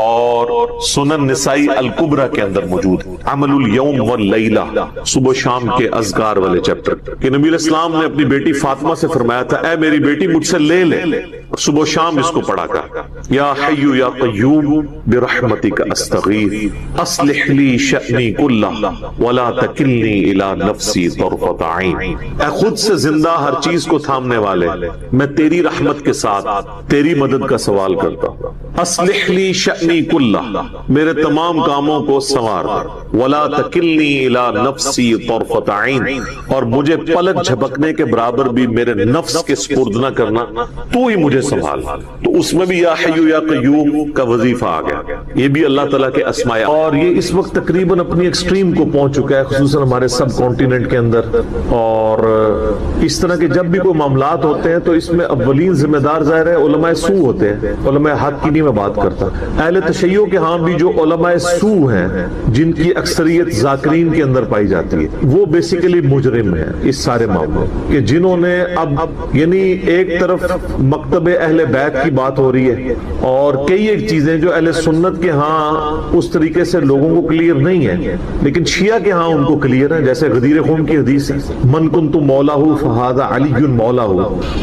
اور سنن نسائی الکبرى کے اندر موجود ہے، عمل الیوم واللیلہ، صبح و شام کے اذکار والے چیپٹر، کہ نبی علیہ السلام نے اپنی بیٹی فاطمہ سے فرمایا تھا اے میری بیٹی مجھ سے لے لے، اور صبح و شام اس کو پڑھا کر، یا حی یا قیوم برحمتک استغیث اصلح لی شأنی کلہ ولا تکلنی الی نفسی طرفۃ عین۔ اے خود سے زندہ ہر چیز کو تھامنے والے، میں تیری رحمت کے ساتھ تیری مدد کا سوال کرتا ہوں، اصلح لی شأنی کلہ، میرے تمام کاموں کو سنوار، ولا تکلنی الی نفسی طرفۃ عین، اور مجھے پلک جھپکنے کے برابر بھی میرے نفس کے سپرد نہ کرنا، تو ہی مجھے سنبھال۔ تو اس میں بھی یا حی یا قیوم کا وظیفہ آ گیا، یہ بھی اللہ تعالیٰ کے اسماء، اور یہ اس وقت تقریباً اپنی ایکسٹریم کو پہنچ چکا ہے، خصوصاً ہمارے سب کانٹیننٹ کے اندر۔ اور اس طرح کے جب بھی کوئی معاملات ہوتے ہیں تو اس میں اولین ذمہ دار ظاہر ہے علماء سو ہوتے ہیں، علماء حق کی نہیں میں بات کرتا، اہل تشیع کے ہاں بھی جو علماء سو ہیں جن کی اکثریت ذاکرین کے اندر پائی جاتی ہے، وہ بیسیکلی مجرم ہیں اس سارے معاملے کہ جنہوں نے اب یعنی ایک طرف مکتب اہل بیت کی بات ہو رہی ہے اور کئی ایک چیزیں جو اہل سنت کے ہاں اس طریقے سے لوگوں کو کلیئر نہیں ہے لیکن شیعہ کے ہاں ان کو کلیئر ہے، جیسے غدیر خون کی حدیث ہے من کنت مولاہ فہذا علی مولاہ،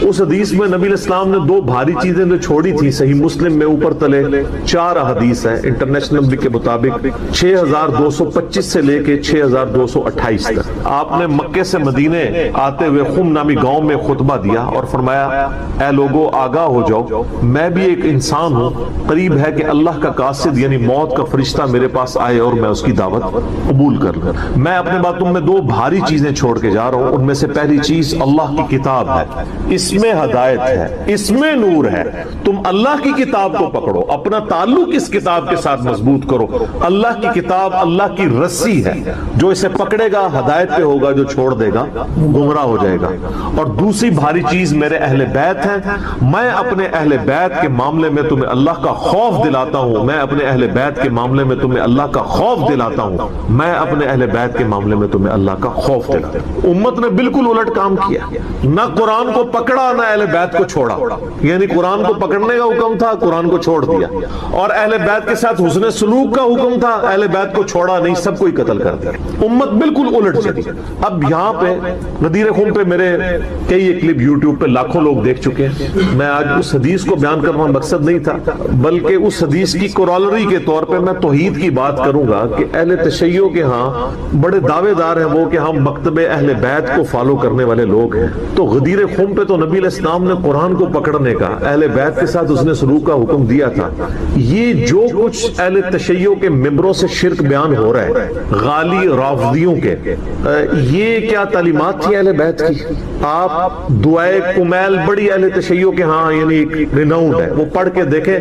اس حدیث میں نبی علیہ السلام نے دو بھاری چیزیں جو چھوڑی تھی، صحیح مسلم میں اوپر تلے 4 حدیث ہیں انٹرنیشنل نمبر کے مطابق 6225 سے لے کے 6228 تک۔ آپ نے مکے سے مدینے آتے ہوئے خم نامی گاؤں میں خطبہ دیا اور فرمایا اے لوگوں آگاہ ہو جاؤ، میں بھی ایک انسان ہوں، قریب ہے کہ اللہ کا قاصد یعنی موت کا فرشتہ میرے پاس آئے اور میں اس کی دعوت قبول کر لوں۔ میں اپنے بعد تم میں 2 بھاری چیزیں چھوڑ کے جا رہا ہوں، ان میں سے پہلی چیز اللہ کی کتاب ہے، اس میں ہدایت ہے، اس میں نور ہے، تم اللہ کی کتاب کو پکڑو، اپنا تعلق اس کتاب کے ساتھ مضبوط کرو، اللہ کی کتاب اللہ کی رسی ہے، جو اسے پکڑے گا ہدایت پہ ہوگا، جو چھوڑ دے گا گمراہ ہو جائے گا۔ اور دوسری بھاری چیز میرے اہل بیت ہیں، میں اپنے اہل بیت کے معاملے میں تمہیں اللہ کا خوف دلاتا ہوں، میں اپنے اہل بیت کے معاملے میں تمہیں اللہ کا خوف دلاتا ہوں، میں اپنے اہل بیت کے معاملے میں تمہیں اللہ کا خوف دلاتا ہوں۔ امت نے بالکل الٹ کام کیا، نہ قرآن کو پکڑا نہ اہل بیت کو چھوڑا، یعنی قرآن کو پکڑنے کا حکم تھا، قرآن کو چھوڑ دیا، اور اہل بیت کے ساتھ حسن سلوک کا حکم تھا، اہل بیت کو چھوڑا نہیں، سب کو ہی قتل کر دیا۔ امت بالکل الٹ چلی۔ اب یہاں پہ غدیر خون پہ میرے کئی ایک کلپ یوٹیوب پہ لاکھوں لوگ دیکھ چکے ہیں، میں آج اس حدیث کو بیان کرنا مقصد نہیں تھا بلکہ اس حدیث کی کورالری کے طور پہ میں توحید کی بات کروں گا کہ اہل تشیع کے ہاں بڑے دعوے دار ہیں وہ کہ ہم مکتب اہل بیت کو فالو کرنے والے لوگ ہیں، تو غدیر خون پہ تو نبی علیہ السلام نے قرآن کو پکڑنے کا، اہل بیت کے ساتھ اس نے سلوک کا حکم دیا تھا۔ یہ جو کچھ اہل تشیع کے ممبروں سے شرک بیان ہو رہا ہے، غالی رافضیوں کے، یہ کیا تعلیمات تھی اہل بیت کی؟ آپ دعائے کمیل بڑی اہل تشیع کے ہاں یعنی ایک ریناؤنڈ ہے، وہ پڑھ کے دیکھیں،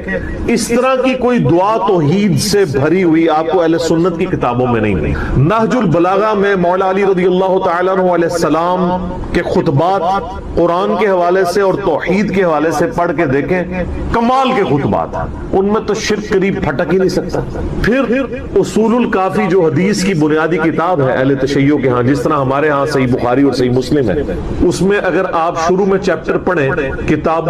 اس طرح کی کوئی دعا توحید سے بھری ہوئی آپ کو اہل سنت کی کتابوں میں نہیں ملی۔ نہج البلاغہ میں مولا علی رضی اللہ تعالیٰ عنہ علیہ السلام کے خطبات قرآن کے حوالے سے اور توحید کے حوالے سے پڑھ کے دیکھیں، کمال کے خطبات، ان میں تو شرک قریب پھٹک ہی نہیں سکتا۔ پھر اصول الکافی جو حدیث کی بنیادی کتاب ہے اہل تشیع کے ہاں، جس طرح ہمارے ہاں صحیح بخاری اور صحیح مسلم ہے، اس میں اگر آپ شروع میں چیپٹر پڑھیں کتاب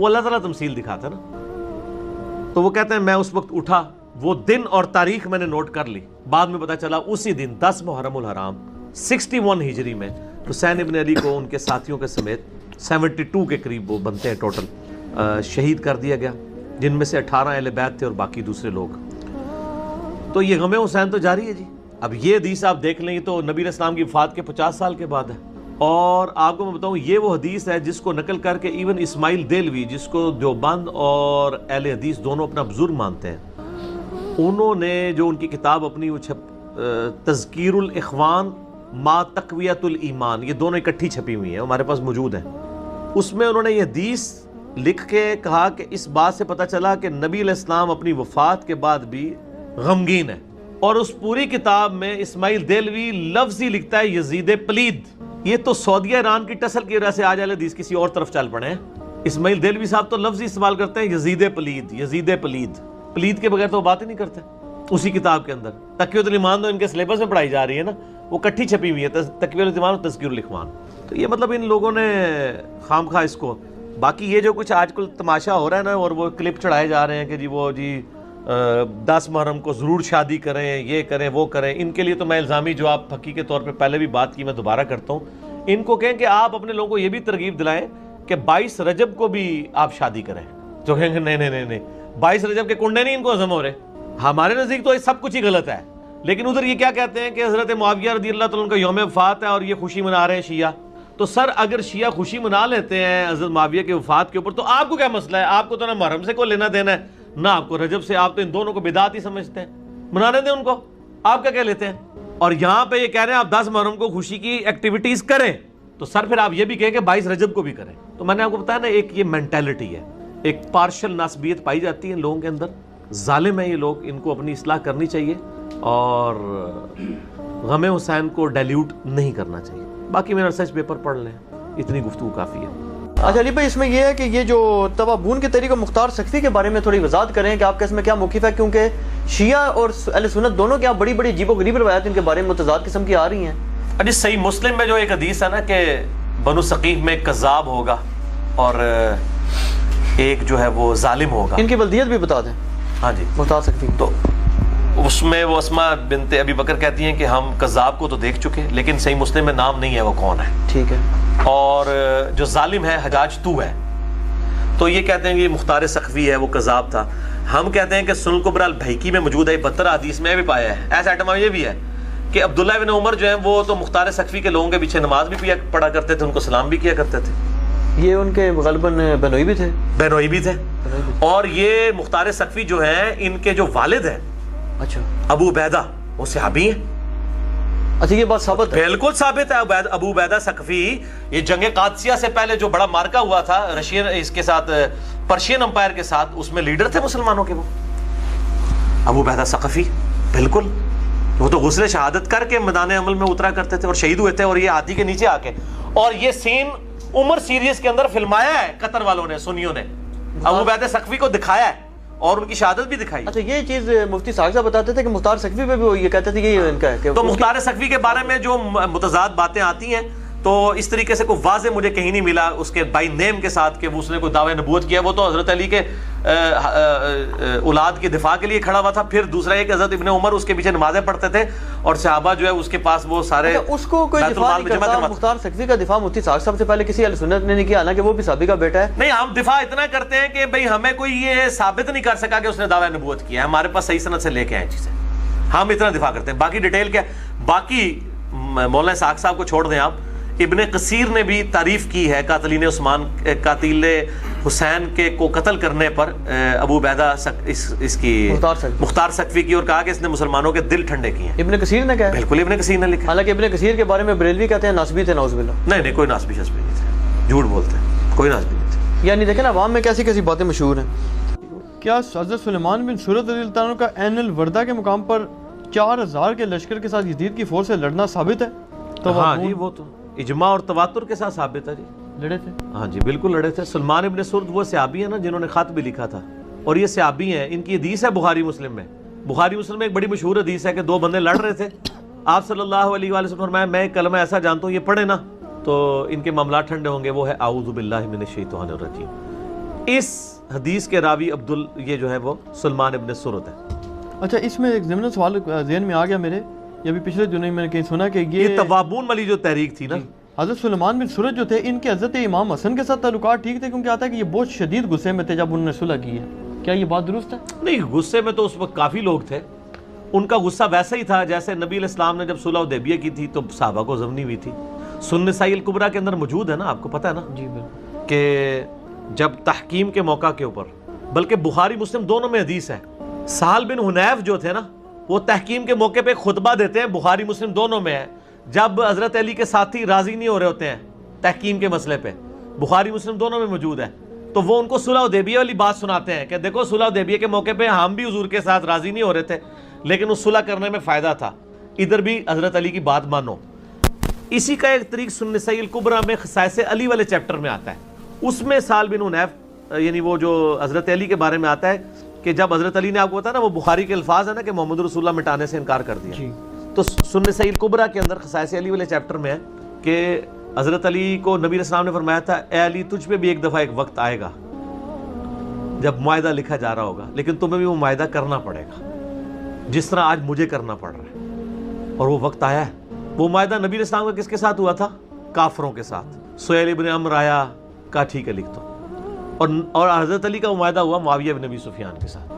وہ اللہ تعالیٰ تمثیل دکھاتا ہے نا. تو وہ کہتے ہیں میں اس وقت اٹھا, وہ دن اور تاریخ میں نے نوٹ کر لی, بعد میں پتا چلا اسی دن 10 محرم الحرام 61 ہجری میں حسین ابن علی کو ان کے ساتھیوں کے سمیت 72 کے قریب وہ بنتے ہیں ٹوٹل, شہید کر دیا گیا, جن میں سے 18 اہل بیت تھے اور باقی دوسرے لوگ. تو یہ غم حسین تو جاری ہے جی. اب یہ حدیث آپ دیکھ لیں تو نبی علیہ السلام کی وفات کے 50 سال کے بعد ہے, اور آپ کو میں بتاؤں یہ وہ حدیث ہے جس کو نقل کر کے ایون اسماعیل دیلوی, جس کو دیوبند اور اہل حدیث دونوں اپنا بزرگ مانتے ہیں, انہوں نے جو ان کی کتاب اپنی وہ تذکیر الاخوان ما تقویت الایمان, یہ دونوں اکٹھی چھپی ہوئی ہیں, ہمارے پاس موجود ہیں. اس میں انہوں نے یہ حدیث لکھ کے کہا کہ اس بات سے پتہ چلا کہ نبی علیہ السلام اپنی وفات کے بعد بھی غمگین ہے. اور اس پوری کتاب میں اسماعیل دیلوی لفظ ہی لکھتا ہے یزید پلید. یہ تو سعودیہ ایران کی ٹسل کی وجہ سے آج اہل حدیث کسی اور طرف چل پڑے ہیں. اسماعیل دیلوی صاحب تو لفظ ہی استعمال کرتے ہیں یزید پلید, یزید پلید, پلید کے بغیر تو وہ بات ہی نہیں کرتے. اسی کتاب کے اندر تقویۃ الایمان تو ان کے سلیبس میں پڑھائی جا رہی ہے نا, وہ کٹھی چھپی ہوئی ہے تقویۃ الایمان اور تذکیر الاخوان. تو یہ مطلب ان لوگوں نے خام خواہ اس کو, باقی یہ جو کچھ آج کل تماشا ہو رہا ہے نا, اور وہ کلپ چڑھائے جا رہے ہیں کہ جی وہ جی 10 محرم کو ضرور شادی کریں, یہ کریں وہ کریں, ان کے لیے تو میں الزامی جواب حقیقی کے طور پہ پہلے بھی بات کی, میں دوبارہ کرتا ہوں. ان کو کہیں کہ آپ اپنے لوگوں کو یہ بھی ترغیب دلائیں کہ 22 رجب کو بھی آپ شادی کریں. جو کہیں گے نہیں 22 رجب کے کنڈے نہیں ان کو ہضم ہو رہے. ہمارے نزدیک تو یہ سب کچھ ہی غلط ہے, لیکن ادھر یہ کیا کہتے ہیں کہ حضرت معاویہ رضی اللہ تعالیٰ عنہ کا یوم وفات ہے اور یہ خوشی منا رہے ہیں شیعہ. تو سر اگر شیعہ خوشی منا لیتے ہیں حضرت معاویہ کے وفات کے اوپر, تو آپ کو کیا مسئلہ ہے؟ آپ کو تو نہ محرم سے کوئی لینا دینا ہے نہ آپ کو رجب سے, آپ تو ان دونوں کو بدعت ہی سمجھتے ہیں. منانے دیں ان کو, آپ کیا کہہ لیتے ہیں؟ اور یہاں پہ یہ کہہ رہے ہیں آپ 10 محرم کو خوشی کی ایکٹیویٹیز کریں, تو سر پھر آپ یہ بھی کہیں کہ 22 رجب کو بھی کریں. تو میں نے آپ کو بتایا نا, ایک یہ مینٹیلٹی ہے, ایک پارشل ناسبیت پائی جاتی ہے ان لوگوں کے اندر. ظالم ہیں یہ لوگ, ان کو اپنی اصلاح کرنی چاہیے اور غم حسین کو ڈیلیوٹ نہیں کرنا چاہیے. باقی میرا ریسرچ پیپر پڑھ لیں, اتنی گفتگو کافی ہے. اچھا علی بھائی, اس میں یہ ہے کہ یہ جو توابون کے طریقہ مختار سقفی کے بارے میں تھوڑی وضاحت کریں کہ آپ کا اس میں کیا موقف ہے, کیونکہ شیعہ اور اہل سنت دونوں کے بڑی بڑی عجیب و غریب روایات ان کے بارے میں متضاد قسم کی آ رہی ہیں. جی صحیح مسلم میں جو ایک حدیث ہے نا کہ بنو ثقیف میں ایک کذاب ہوگا اور ایک جو ہے وہ ظالم ہوگا. ان کی بلدیت بھی بتا دیں. ہاں جی, مختار سقفی. تو اس میں وہ اسما بنت ابی بکر کہتی ہیں کہ ہم کذاب کو تو دیکھ چکے, لیکن صحیح مسلم میں نام نہیں ہے وہ کون ہے. ٹھیک ہے. اور جو ظالم ہے حجاج تو ہے, تو یہ کہتے ہیں کہ یہ مختار سقفی ہے, وہ کذاب تھا. ہم کہتے ہیں کہ سنن الکبری البیہقی میں موجود ہے, 72 حدیث میں بھی پایا ہے. ایسا آئٹم یہ بھی ہے کہ عبداللہ بن عمر جو ہیں وہ تو مختار سقفی کے لوگوں کے پیچھے نماز بھی پڑھا کرتے تھے, ان کو سلام بھی کیا کرتے تھے. یہ ان کے غالباً بنوئی بھی تھے. بنوئی بھی تھے. اور یہ مختار سقفی جو ہیں, ان کے جو والد ہیں اچھا ابو عبیدہ, وہ صحابی ہیں. اچھا یہ بات ثابت ہے؟ بالکل ثابت ہے. ابو عبیدہ سقفی, یہ جنگ قادسیہ سے پہلے جو بڑا مارکا ہوا تھا رشین اس کے ساتھ, پرشین امپائر کے ساتھ, اس میں لیڈر تھے مسلمانوں کے. وہ ابو عبیدہ سقفی بالکل, وہ تو غسل شہادت کر کے میدان عمل میں اترا کرتے تھے اور شہید ہوئے تھے, اور یہ ہاتھی کے نیچے آ کے. اور یہ سین عمر سیریز کے اندر فلمایا ہے قطر والوں نے, سنیوں نے ابو عبیدہ سقفی کو دکھایا ہے اور ان کی شہادت بھی دکھائی. اچھا یہ چیز مفتی ساق صاحب بتاتے تھے کہ مختار سقفی پہ بھی وہ یہ کہتے تھے کہ یہ ان کا ہے. تو مختار سقفی کے بارے میں جو متضاد باتیں آتی ہیں, تو اس طریقے سے کوئی واضح مجھے کہیں نہیں ملا اس کے بائی نیم کے ساتھ کہ اس نے کوئی دعوی نبوت کیا. وہ تو حضرت علی کے اولاد کے دفاع کے لیے کھڑا ہوا تھا. پھر دوسرا یہ کہ حضرت ابن عمر اس کے پیچھے نمازیں پڑھتے تھے اور صحابہ جو ہے اس کے پاس وہ سارے, اس کو کوئی دفاع نہیں کرتا. مختار سقفی کا دفاع مفتی ساق صاحب سے پہلے کسی اہل سنت نے نہیں کیا, حالانکہ وہ بھی صحابی کا بیٹا ہے. نہیں, ہم دفاع اتنا کرتے ہیں کہ بھئی ہمیں کوئی یہ ثابت نہیں کر سکا کہ اس نے دعوی نبوت کیا ہے, ہمارے پاس صحیح سند سے لے کے آئے چیزیں, ہم اتنا دفاع کرتے ہیں. باقی ڈیٹیل کیا, باقی مولانا ساق صاحب کو چھوڑ دیں آپ. ابن کثیر نے بھی تعریف کی ہے قاتلین عثمان, قاتل حسین کے کو قتل کرنے پر ابو عبیدہ اس کی مختار سقفی کی, اور کہا کہ اس نے مسلمانوں کے دل ٹھنڈے کیے ہیں. ابن کثیر نے کہا؟ بالکل ابن کثیر نے لکھا. حالانکہ ابن کثیر کے بارے میں بریلوی کہتے ہیں ناسبی تھے, نعوذ باللہ. نہیں کوئی ناسبی شسبی نہیں تھے, جھوٹ بولتے ہیں, کوئی ناسبی نہیں تھے. یعنی دیکھیں نا عوام میں کیسی کیسی باتیں مشہور ہیں. کیا حضرت سلیمان بن سورت رضی اللہ عنہ کا عین الوردہ کے مقام پر 4000 کے لشکر کے ساتھ یزید کی فورس سے لڑنا ثابت ہے؟ ہاں جی, وہ تو اجماع اور تواتر کے ساتھ ثابت ہے جی. لڑے تھے؟ ہاں جی بالکل لڑے تھے. سلمان ابن سرد وہ صحابی ہیں نا جنہوں نے خط بھی لکھا تھا, اور یہ صحابی ہیں. ان کی حدیث ہے بخاری مسلم میں. بخاری مسلم میں ایک بڑی مشہور حدیث ہے کہ 2 بندے لڑ رہے تھے, آپ صلی اللہ علیہ وآلہ وسلم فرمایا میں ایک کلمہ ایسا جانتا ہوں, یہ پڑھے نا تو ان کے معاملات ٹھنڈے ہوں گے, وہ ہے اعوذ باللہ من الشیطان الرجیم. اس حدیث کے راوی یہ جو ہے وہ سلمان ابن سرد ہے. اچھا اس میں ایک ضمن سوال ذہن میں آ گیا میرے, یہ بھی پچھلے دنوں میں نے کہیں سنا کہ یہ توابون والی جو تحریک تھی نا, حضرت سلیمان بن سرد جو تھے ان کے حضرت امام حسن کے ساتھ تعلقات ٹھیک تھے, کیونکہ آتا ہے کہ یہ بہت شدید غصے میں تھے جب انہوں نے صلح کی ہے, کیا یہ بات درست ہے؟ نہیں, غصے میں تو اس وقت کافی لوگ تھے. ان کا غصہ ویسا ہی تھا جیسے نبی علیہ السلام نے جب صلح حدیبیہ کی تھی تو صحابہ کو ضمنی ہوئی تھی. سنن نسائی الکبریٰ کے اندر موجود ہے نا, آپ کو پتہ ہے نا, جی بالکل, کہ جب تحکیم کے موقع کے اوپر, بلکہ بخاری مسلم دونوں میں حدیث ہے, سہل بن حنیف جو تھے نا وہ تحکیم کے موقع پہ خطبہ دیتے ہیں, بخاری مسلم دونوں میں ہے, جب حضرت علی کے ساتھی راضی نہیں ہو رہے ہوتے ہیں تحکیم کے مسئلے پہ, بخاری مسلم دونوں میں موجود ہے, تو وہ ان کو صلح حدیبیہ والی بات سناتے ہیں کہ دیکھو صلح حدیبیہ کے موقع پہ ہم بھی حضور کے ساتھ راضی نہیں ہو رہے تھے, لیکن اس صلح کرنے میں فائدہ تھا, ادھر بھی حضرت علی کی بات مانو. اسی کا ایک طریق سنن نسائی الکبریٰ میں خصائص علی والے چیپٹر میں آتا ہے, اس میں سہل بن حنیف یعنی وہ جو حضرت علی کے بارے میں آتا ہے کہ جب حضرت علی نے, آپ کو پتا نا وہ بخاری کے الفاظ ہے نا کہ محمد رسول اللہ مٹانے سے انکار کر دیا, تو سنن نسائی الکبریٰ کے اندر خصائص علی والے چیپٹر میں ہے کہ حضرت علی کو نبی علیہ السلام نے فرمایا تھا, اے علی تجھ پہ بھی ایک دفعہ ایک وقت آئے گا جب معاہدہ لکھا جا رہا ہوگا, لیکن تمہیں بھی وہ معاہدہ کرنا پڑے گا جس طرح آج مجھے کرنا پڑ رہا ہے. اور وہ وقت آیا ہے. وہ معاہدہ نبی علیہ السلام کا کس کے ساتھ ہوا تھا؟ کافروں کے ساتھ. سہیل ابن عمرو آیا, کہا ٹھیک ہے لکھ دو, اور حضرت علی کا وہ معاہدہ ہوا معاویہ بن ابی سفیان کے ساتھ.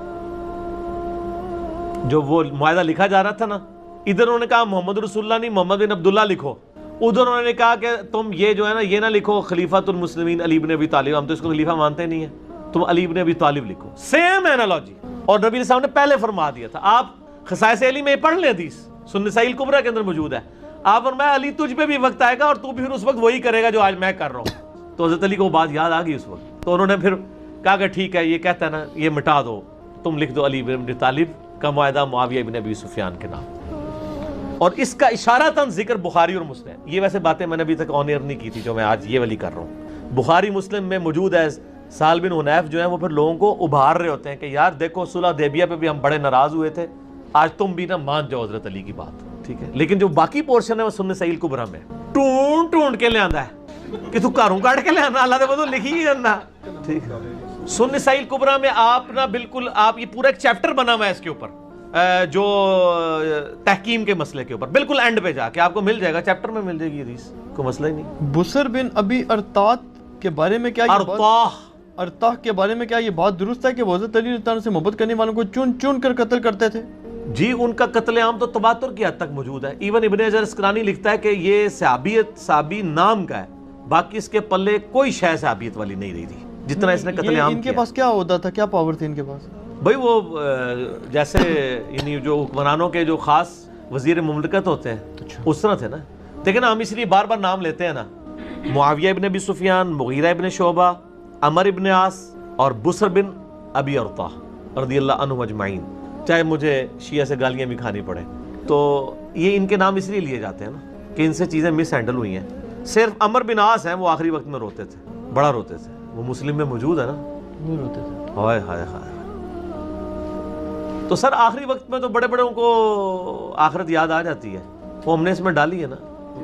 جو وہ معاہدہ لکھا جا رہا تھا نا, ادھر انہوں نے کہا محمد رسول اللہ نہیں محمد بن عبداللہ لکھو, ادھر انہوں نے کہا کہ تم یہ جو ہے نا یہ نہ لکھو خلیفۃ المسلمین علی بن ابی طالب, ہم تو اس کو خلیفہ مانتے نہیں ہیں, تم علی بن ابی طالب لکھو. Same analogy. اور نبی علیہ السلام نے پہلے فرما دیا تھا, آپ خصائص علی میں پڑھ لیں حدیث, سنن نسائی الکبریٰ کے اندر موجود ہے, آپ فرمایا علی تجھ پہ بھی وقت آئے گا اور تو بھی پھر اس وقت وہی کرے گا جو آج میں کر رہا ہوں. تو حضرت علی کو وہ بات یاد آ گئی اس وقت, تو انہوں نے پھر کہا کہ ٹھیک ہے یہ کہتا ہے نا یہ مٹا دو, تم لکھ دو علی بن ابی طالب کا معاہدہ معاویہ بن ابی سفیان کے نام. اور اس کا اشارتاً ذکر بخاری اور مسلم. یہ ویسے باتیں میں نے ابھی تک آن ایئر نہیں کی تھی جو میں آج یہ والی کر رہا ہوں. بخاری مسلم میں موجود ہے. سہل بن حنیف جو ہیں وہ پھر لوگوں کو ابھار رہے ہوتے ہیں کہ یار دیکھو صلح حدیبیہ پہ بھی ہم بڑے ناراض ہوئے تھے, آج تم بھی نہ مان جاؤ حضرت علی کی بات, ٹھیک ہے. لیکن جو باقی پورشن ہے وہ سنن نسائی الکبریٰ میں ٹونڈ کے لے آندا ہے کہ تو کاروں کاٹ کے لے آنا, اللہ دے وہ لکھی ہی جانا, ٹھیک ہے. سنن نسائی الکبریٰ میں آپ نا بالکل آپ یہ پورا ایک چیپٹر بنا ہوا ہے اس کے اوپر, جو تحکیم کے مسئلے کے اوپر, بالکل اینڈ پہ جا کے آپ کو مل جائے گا, چیپٹر میں مل جائے گی حدیث, کوئی مسئلہ ہی نہیں. بسر بن ابی ارطاط کے بارے میں کیا ارطاح کے بارے میں کیا یہ بات درست ہے کہ وہ حضرت علی رضی اللہ عنہ سے محبت کرنے والوں کو چن چن کر قتل کرتے تھے؟ جی, ان کا قتل عام تو تواتر کی حد تک موجود ہے. ایون ابن حجر اسقلانی لکھتا ہے کہ یہ صحابی نام کا ہے, باقی اس کے پلے کوئی شے صحابیت والی نہیں رہی تھی جتنا اس نے قتل عام کیا. ان کے پاس کیا ہوتا تھا, کیا پاور تھی ان کے پاس؟ بھائی وہ جیسے یعنی جو حکمرانوں کے جو خاص وزیر مملکت ہوتے ہیں اس طرح تھے نا. دیکھیں نا, ہم اس لیے بار بار نام لیتے ہیں نا, معاویہ ابن ابی سفیان, مغیرہ ابن شعبہ, عمر ابن عاص اور بسر بن ابی ارطاح رضی اللہ عنہ اجمعین, چاہے مجھے شیعہ سے گالیاں بھی کھانی پڑے, تو یہ ان کے نام اس لیے لیے جاتے ہیں نا کہ ان سے چیزیں مس ہینڈل ہوئی ہیں. صرف عمر بن عاص ہیں وہ آخری وقت میں روتے تھے, بڑا روتے تھے, وہ مسلم میں موجود ہے نا, وہ روتے تھے, ہائے ہائے ہائے. تو سر آخری وقت میں تو بڑے بڑوں کو آخرت یاد آ جاتی ہے, وہ ہم نے اس میں ڈالی ہے نا.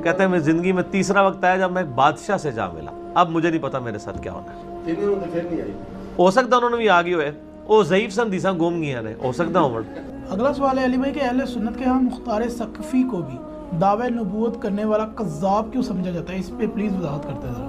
کہتے ہیں میں زندگی میں تیسرا وقت آیا جب میں ایک بادشاہ سے جا ملا, اب مجھے نہیں پتا میرے ساتھ کیا ہونا ہے. ہو سکتا انہوں نے بھی آگے ہوئے, وہ ضعیف سندیساں گم گیا نے, ہو سکتا عمر. اگلا سوال ہے علی بھائی کہ اہل سنت کے ہاں مختار ثقفی کو بھی دعوی نبوت کرنے والا قذاب کیوں سمجھا جاتا ہے, اس پہ پلیز وضاحت کرتے ہیں.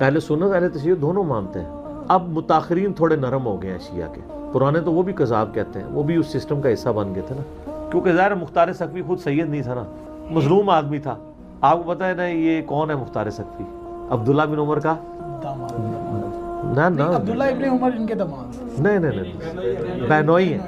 اہل سنت اہل تشیع دونوں مانتے ہیں. اب متاخرین تھوڑے نرم ہو گئے ہیں شیعہ کے, پرانے تو وہ بھی قذاب کہتے ہیں, وہ بھی اس سسٹم کا حصہ بن گئے تھے نا, کیونکہ ظاہر مختار ثقفی خود سید نہیں تھا نا, مظلوم آدمی تھا. آپ کو پتا ہے نا یہ کون ہے مختار ثقفی؟ عبداللہ بن عمر کا عبداللہ ابن عمر ان کے داماد نہیں بہنوئی ہیں,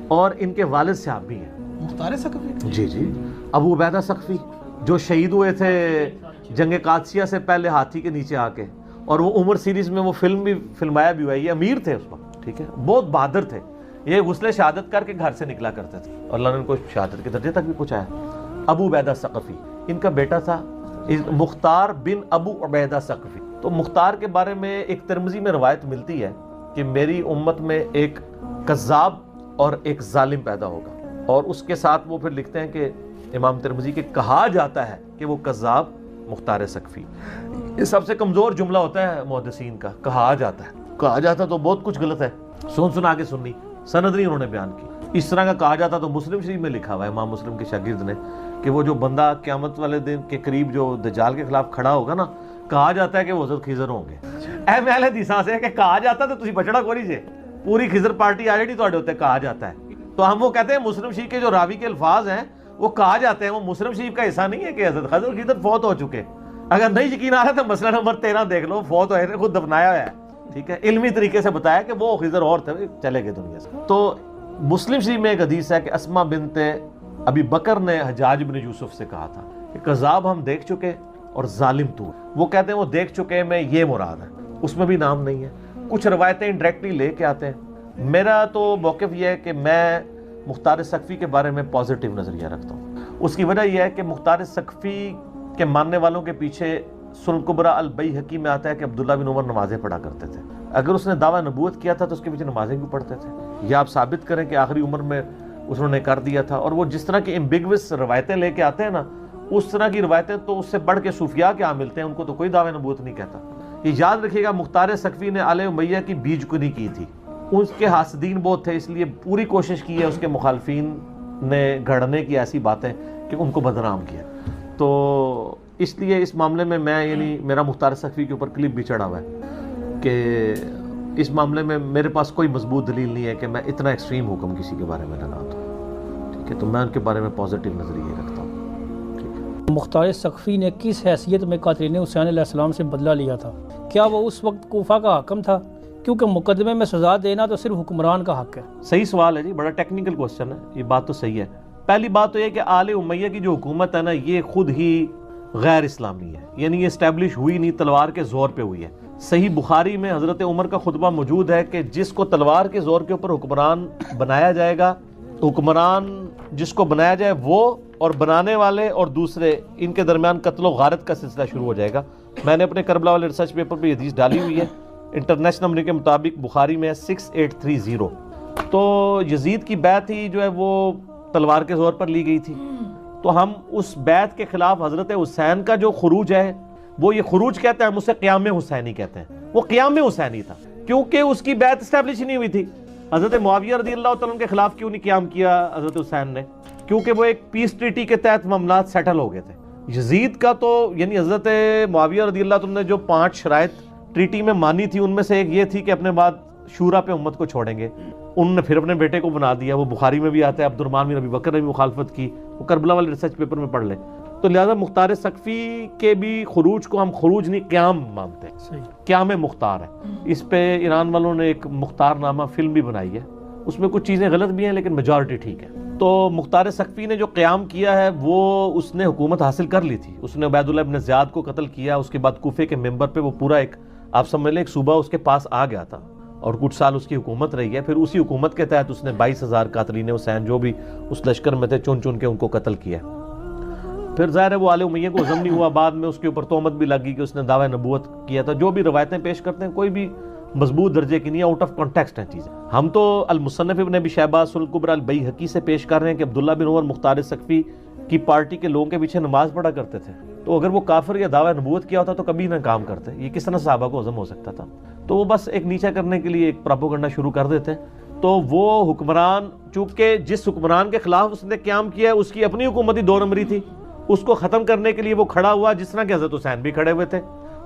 اور ان کے والد صحابی ہیں مختار ثقفی. جی جی, ابو عبیدہ ثقفی جو شہید ہوئے تھے جنگ قادسیہ سے پہلے ہاتھی کے نیچے آ کے, اور وہ عمر سیریز میں وہ فلم بھی فلمایا بھی ہوا ہے. یہ امیر تھے اس وقت, ٹھیک ہے, بہت بہادر تھے. یہ غسل شہادت کر کے گھر سے نکلا کرتے تھے, اللہ نے ان کو شہادت کے درجے تک بھی پہنچایا. ابو عبیدہ ثقفی, ان کا بیٹا تھا مختار بن ابو عبیدہ ثقفی. تو مختار کے بارے میں ایک ترمذی میں روایت ملتی ہے کہ میری امت میں ایک قذاب اور ایک ظالم پیدا ہوگا, اور اس کے ساتھ وہ پھر لکھتے ہیں کہ امام ترمذی کے کہا جاتا ہے کہ وہ قذاب مختار ثقفی. یہ سب سے کمزور جملہ ہوتا ہے محدثین کا, کہا جاتا ہے. کہا جاتا تو بہت کچھ غلط ہے، سن سنا کے سننی، سند نہیں انہوں نے بیان کی. اس طرح کا کہا جاتا تو مسلم شریف میں لکھا ہوا ہے امام مسلم کے شاگرد نے کہ وہ جو بندہ قیامت والے دن کے قریب جو دجال کے خلاف کھڑا ہوگا نا، کہا جاتا ہے کہ وہ حضرت خضر ہوں گے. اہم اہل حدیثاں سے کہ کہا جاتا تو تسی بچڑا کوئی نہیں جے، پوری خضر پارٹی آ جڑی تواڈے اوتے کہا جاتا ہے. تو ہم وہ کہتے ہیں مسلم شریف کے جو راوی کے الفاظ ہیں وہ کہا جاتے ہیں، وہ مسلم شریف کا حصہ نہیں ہے کہ حضرت خضر فوت ہو چکے. اگر نہیں یقین آ رہا تو مسئلہ نمبر 13 دیکھ لو، فوت ہوئے نے، خود دفنایا ہوا ہے. ٹھیک ہے، علمی طریقے سے بتایا کہ وہ خضر اور تھے، چلے گئے دنیا سے. تو مسلم شریف میں ایک حدیث ہے کہ اسما بنت ابی بکر نے حجاج بن یوسف سے کہا تھا کہ کذاب ہم دیکھ چکے اور ظالم تو. وہ کہتے ہیں وہ دیکھ چکے میں یہ مراد ہے، اس میں بھی نام نہیں ہے. کچھ روایتیں انڈائریکٹلی لے کے آتے ہیں. میرا تو موقف یہ ہے کہ میں مختار ثقفی کے بارے میں پازیٹیو نظریہ رکھتا ہوں. اس کی وجہ یہ ہے کہ مختار ثقفی کے ماننے والوں کے پیچھے سنن کبریٰ البیہقی میں آتا ہے کہ عبداللہ بن عمر نمازیں پڑھا کرتے تھے. اگر اس نے دعویٰ نبوت کیا تھا تو اس کے پیچھے نمازیں بھی پڑھتے تھے. یا آپ ثابت کریں کہ آخری عمر میں انہوں نے کر دیا تھا. اور وہ جس طرح کی ایمبیگوس روایتیں لے کے آتے ہیں نا، اس طرح کی روایتیں تو اس سے بڑھ کے صوفیاء کے عام ملتے ہیں، ان کو تو کوئی دعویٰ نبوت نہیں کہتا. یہ یاد رکھیے گا، مختار ثقفی نے آل امیہ کی بیج کنی کی تھی. اس کے حاسدین بہت تھے، اس لیے پوری کوشش کی ہے اس کے مخالفین نے گھڑنے کی ایسی باتیں کہ ان کو بدنام کیا. تو اس لیے اس معاملے میں یعنی میرا مختار ثقفی کے اوپر کلپ بھی چڑھا ہوا ہے کہ اس معاملے میں میرے پاس کوئی مضبوط دلیل نہیں ہے کہ میں اتنا ایکسٹریم حکم کسی کے بارے میں لگا دوں. ٹھیک ہے، تو میں ان کے بارے میں پازیٹیو نظریہ رکھتا ہوں. مختار ثقفی نے کس حیثیت میں قاتلین حسین علیہ السلام سے بدلہ لیا تھا؟ کیا وہ اس وقت کوفہ کا حاکم تھا؟ کیونکہ مقدمے میں سزا دینا تو صرف حکمران کا حق ہے. صحیح سوال ہے جی، بڑا ٹیکنیکل کوسچن ہے. یہ بات تو صحیح ہے. پہلی بات تو یہ کہ آل امیہ کی جو حکومت ہے نا، یہ خود ہی غیر اسلامی ہے، یعنی یہ اسٹیبلش ہوئی نہیں، تلوار کے زور پہ ہوئی ہے. صحیح بخاری میں حضرت عمر کا خطبہ موجود ہے کہ جس کو تلوار کے زور کے اوپر حکمران بنایا جائے گا، حکمران جس کو بنایا جائے وہ اور بنانے والے اور دوسرے، ان کے درمیان قتل و غارت کا سلسلہ شروع ہو جائے گا. میں نے اپنے کربلا والے ریسرچ پیپر پہ یہ حدیث ڈالی ہوئی ہے، انٹرنیشنل نمبر کے مطابق بخاری میں ہے 6830. تو یزید کی بیعت ہی جو ہے وہ تلوار کے زور پر لی گئی تھی. تو ہم اس بیعت کے خلاف حضرت حسین کا جو خروج ہے، وہ یہ خروج کہتے ہیں، ہم اسے قیام حسینی کہتے ہیں. وہ قیام حسینی تھا کیونکہ اس کی بیعت اسٹیبلش نہیں ہوئی تھی. حضرت معاویہ رضی اللہ تعالیٰ عنہ کے خلاف کیوں نہیں قیام کیا حضرت حسین نے؟ کیونکہ وہ ایک پیس ٹریٹی کے تحت معاملات سیٹل ہو گئے تھے. یزید کا تو یعنی حضرت معاویہ رضی اللہ تعالیٰ عنہ نے جو 5 شرائط ٹریٹی میں مانی تھی، ان میں سے ایک یہ تھی کہ اپنے بعد شورا پہ امت کو چھوڑیں گے. انہوں نے پھر اپنے بیٹے کو بنا دیا. وہ بخاری میں بھی آتا ہے، عبد الرحمن بن ابی بکر نے بھی مخالفت کی، وہ کربلا والے ریسرچ پیپر میں پڑھ لیں. تو لہذا مختار ثقفی کے بھی خروج کو ہم خروج نہیں قیام مانتے ہیں. قیام مختار ہے. اس پہ ایران والوں نے ایک مختار نامہ فلم بھی بنائی ہے، اس میں کچھ چیزیں غلط بھی ہیں لیکن میجورٹی ٹھیک ہے. تو مختار ثقفی نے جو قیام کیا ہے وہ اس نے حکومت حاصل کر لی تھی. اس نے عبید اللہ ابن زیاد کو قتل کیا. اس کے بعد کوفے کے ممبر پہ وہ پورا ایک، آپ سمجھ لیں، ایک صوبہ اس کے پاس آ گیا تھا اور کچھ سال اس کی حکومت رہی ہے. پھر اسی حکومت کے تحت اس نے 22,000 قاتلین حسین جو بھی اس لشکر میں تھے چن چن کے ان کو قتل کیا. پھر ظاہر ہے وہ آل امیہ کو ہضم نہیں ہوا، بعد میں اس کے اوپر تہمت بھی لگی کہ اس نے دعوی نبوت کیا تھا. جو بھی روایتیں پیش کرتے ہیں کوئی بھی مضبوط درجے کی نہیں ہے، آؤٹ آف کانٹیکسٹ ہیں چیزیں. ہم تو المصنف ابن ابی شیبہ سنن کبریٰ البیہقی سے پیش کر رہے ہیں کہ عبداللہ بن عمر مختار ثقفی کی پارٹی کے لوگوں کے پیچھے نماز پڑھا کرتے تھے. تو اگر وہ کافر یا دعوی نبوت کیا ہوتا تو کبھی نہ کام کرتے. یہ کس طرح صحابہ کو ہضم ہو سکتا تھا؟ تو وہ بس ایک نیچا کرنے کے لیے ایک پراپوگنڈا شروع کر دیتے ہیں. تو وہ حکمران، چونکہ جس حکمران کے خلاف اس نے قیام کیا ہے اس کی اپنی حکومتی 2 نمبری تھی، اس کو ختم کرنے کے لیے وہ کھڑا ہوا، جس طرح کہ حضرت حسین بھی کھڑے ہوئے تھے.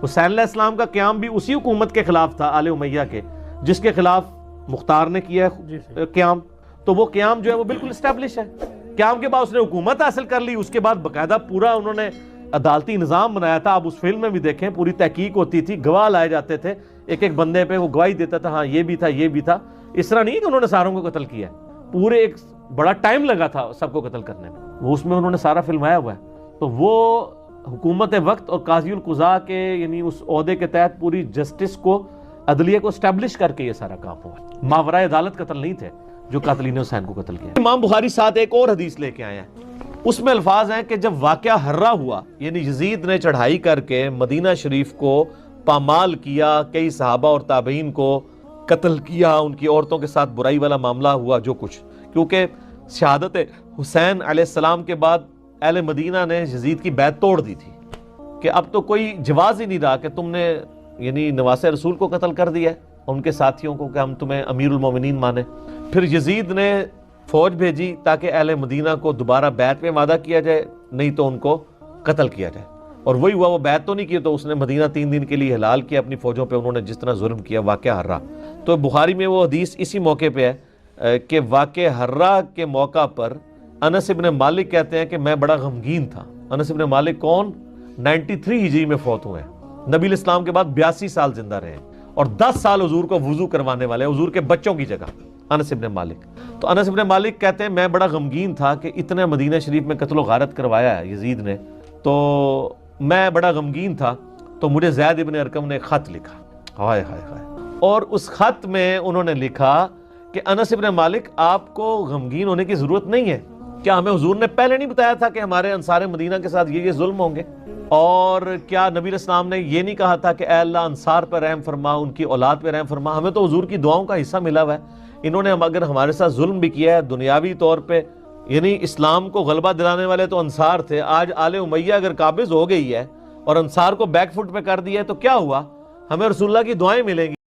حسین علیہ السلام کا قیام بھی اسی حکومت کے خلاف تھا، آل امیہ کے، جس کے خلاف مختار نے کیا ہے قیام. تو وہ قیام جو ہے وہ بالکل اسٹیبلش ہے. قیام کے بعد اس نے حکومت حاصل کر لی. اس کے بعد باقاعدہ پورا انہوں نے عدالتی نظام بنایا تھا. آپ اس فلم میں بھی دیکھیں، پوری تحقیق ہوتی تھی، گواہ لائے جاتے تھے، ایک ایک بندے پہ وہ گواہی دیتا تھا، ہاں یہ بھی تھا یہ بھی تھا. اس طرح نہیں کہ انہوں نے ساروں کو قتل کیا، پورے ایک بڑا ٹائم لگا تھا سب کو قتل کرنے میں. وہ اس میں انہوں نے سارا فلمایا ہوا ہے. تو وہ حکومت وقت اور قاضی القضاء کے یعنی اس عہدے کے تحت پوری جسٹس کو، عدلیہ کو اسٹیبلش کر کے یہ سارا کام ہوا. ماورائے عدالت قتل نہیں تھے جو قاتلین حسین کو قتل کیا. امام بخاری ساتھ ایک اور حدیث لے کے آئے ہیں. اس میں الفاظ ہیں کہ جب واقعہ ہررا ہوا، یعنی یزید نے چڑھائی کر کے مدینہ شریف کو پامال کیا، کئی صحابہ اور تابعین کو قتل کیا، ان کی عورتوں کے ساتھ برائی والا معاملہ ہوا جو کچھ، کیونکہ شہادت حسین علیہ السلام کے بعد اہل مدینہ نے یزید کی بیعت توڑ دی تھی کہ اب تو کوئی جواز ہی نہیں رہا کہ تم نے یعنی نواسے رسول کو قتل کر دیا ہے. ان کے ساتھیوں کو کہ ہم تمہیں امیر المومنین مانیں. پھر یزید نے فوج بھیجی تاکہ اہل مدینہ کو دوبارہ بیعت میں وعدہ کیا جائے, نہیں تو ان کو قتل کیا جائے. اور وہی ہوا, وہ بیعت تو نہیں کی تو اس نے مدینہ 3 دن کے لیے حلال کیا اپنی فوجوں پہ. انہوں نے جس طرح ظلم کیا, واقعہ حرہ. تو بخاری میں وہ حدیث اسی موقع پہ ہے کہ واقعہ حرہ کے موقع پر انس ابن مالک کہتے ہیں کہ میں بڑا غمگین تھا. انس ابن مالک کون؟ 93 ہجری میں فوت ہوئے ہیں, نبی الاسلام کے بعد 82 سال زندہ رہے ہیں, اور 10 سال حضور کو وضو کروانے والے, حضور کے بچوں کی جگہ, انس ابن مالک. تو انس ابن مالک کہتے ہیں میں بڑا غمگین تھا کہ اتنے مدینہ شریف میں قتل و غارت کروایا ہے یزید نے, تو میں بڑا غمگین تھا. تو مجھے زید ابن ارقم نے خط لکھا, ہائے ہائے ہائے, اور اس خط میں انہوں نے لکھا کہ انس ابن مالک آپ کو غمگین ہونے کی ضرورت نہیں ہے, کیا ہمیں حضور نے پہلے نہیں بتایا تھا کہ ہمارے انصار مدینہ کے ساتھ یہ ظلم ہوں گے؟ اور کیا نبی الاسلام نے یہ نہیں کہا تھا کہ اے اللہ انصار پر رحم فرما, ان کی اولاد پہ رحم فرما؟ ہمیں تو حضور کی دعاؤں کا حصہ ملا ہوا ہے. انہوں نے اگر ہمارے ساتھ ظلم بھی کیا ہے دنیاوی طور پہ, یعنی اسلام کو غلبہ دلانے والے تو انصار تھے, آج آل امیہ اگر قابض ہو گئی ہے اور انصار کو بیک فٹ پہ کر دیا ہے تو کیا ہوا؟ ہمیں رسول اللہ کی دعائیں ملیں گی.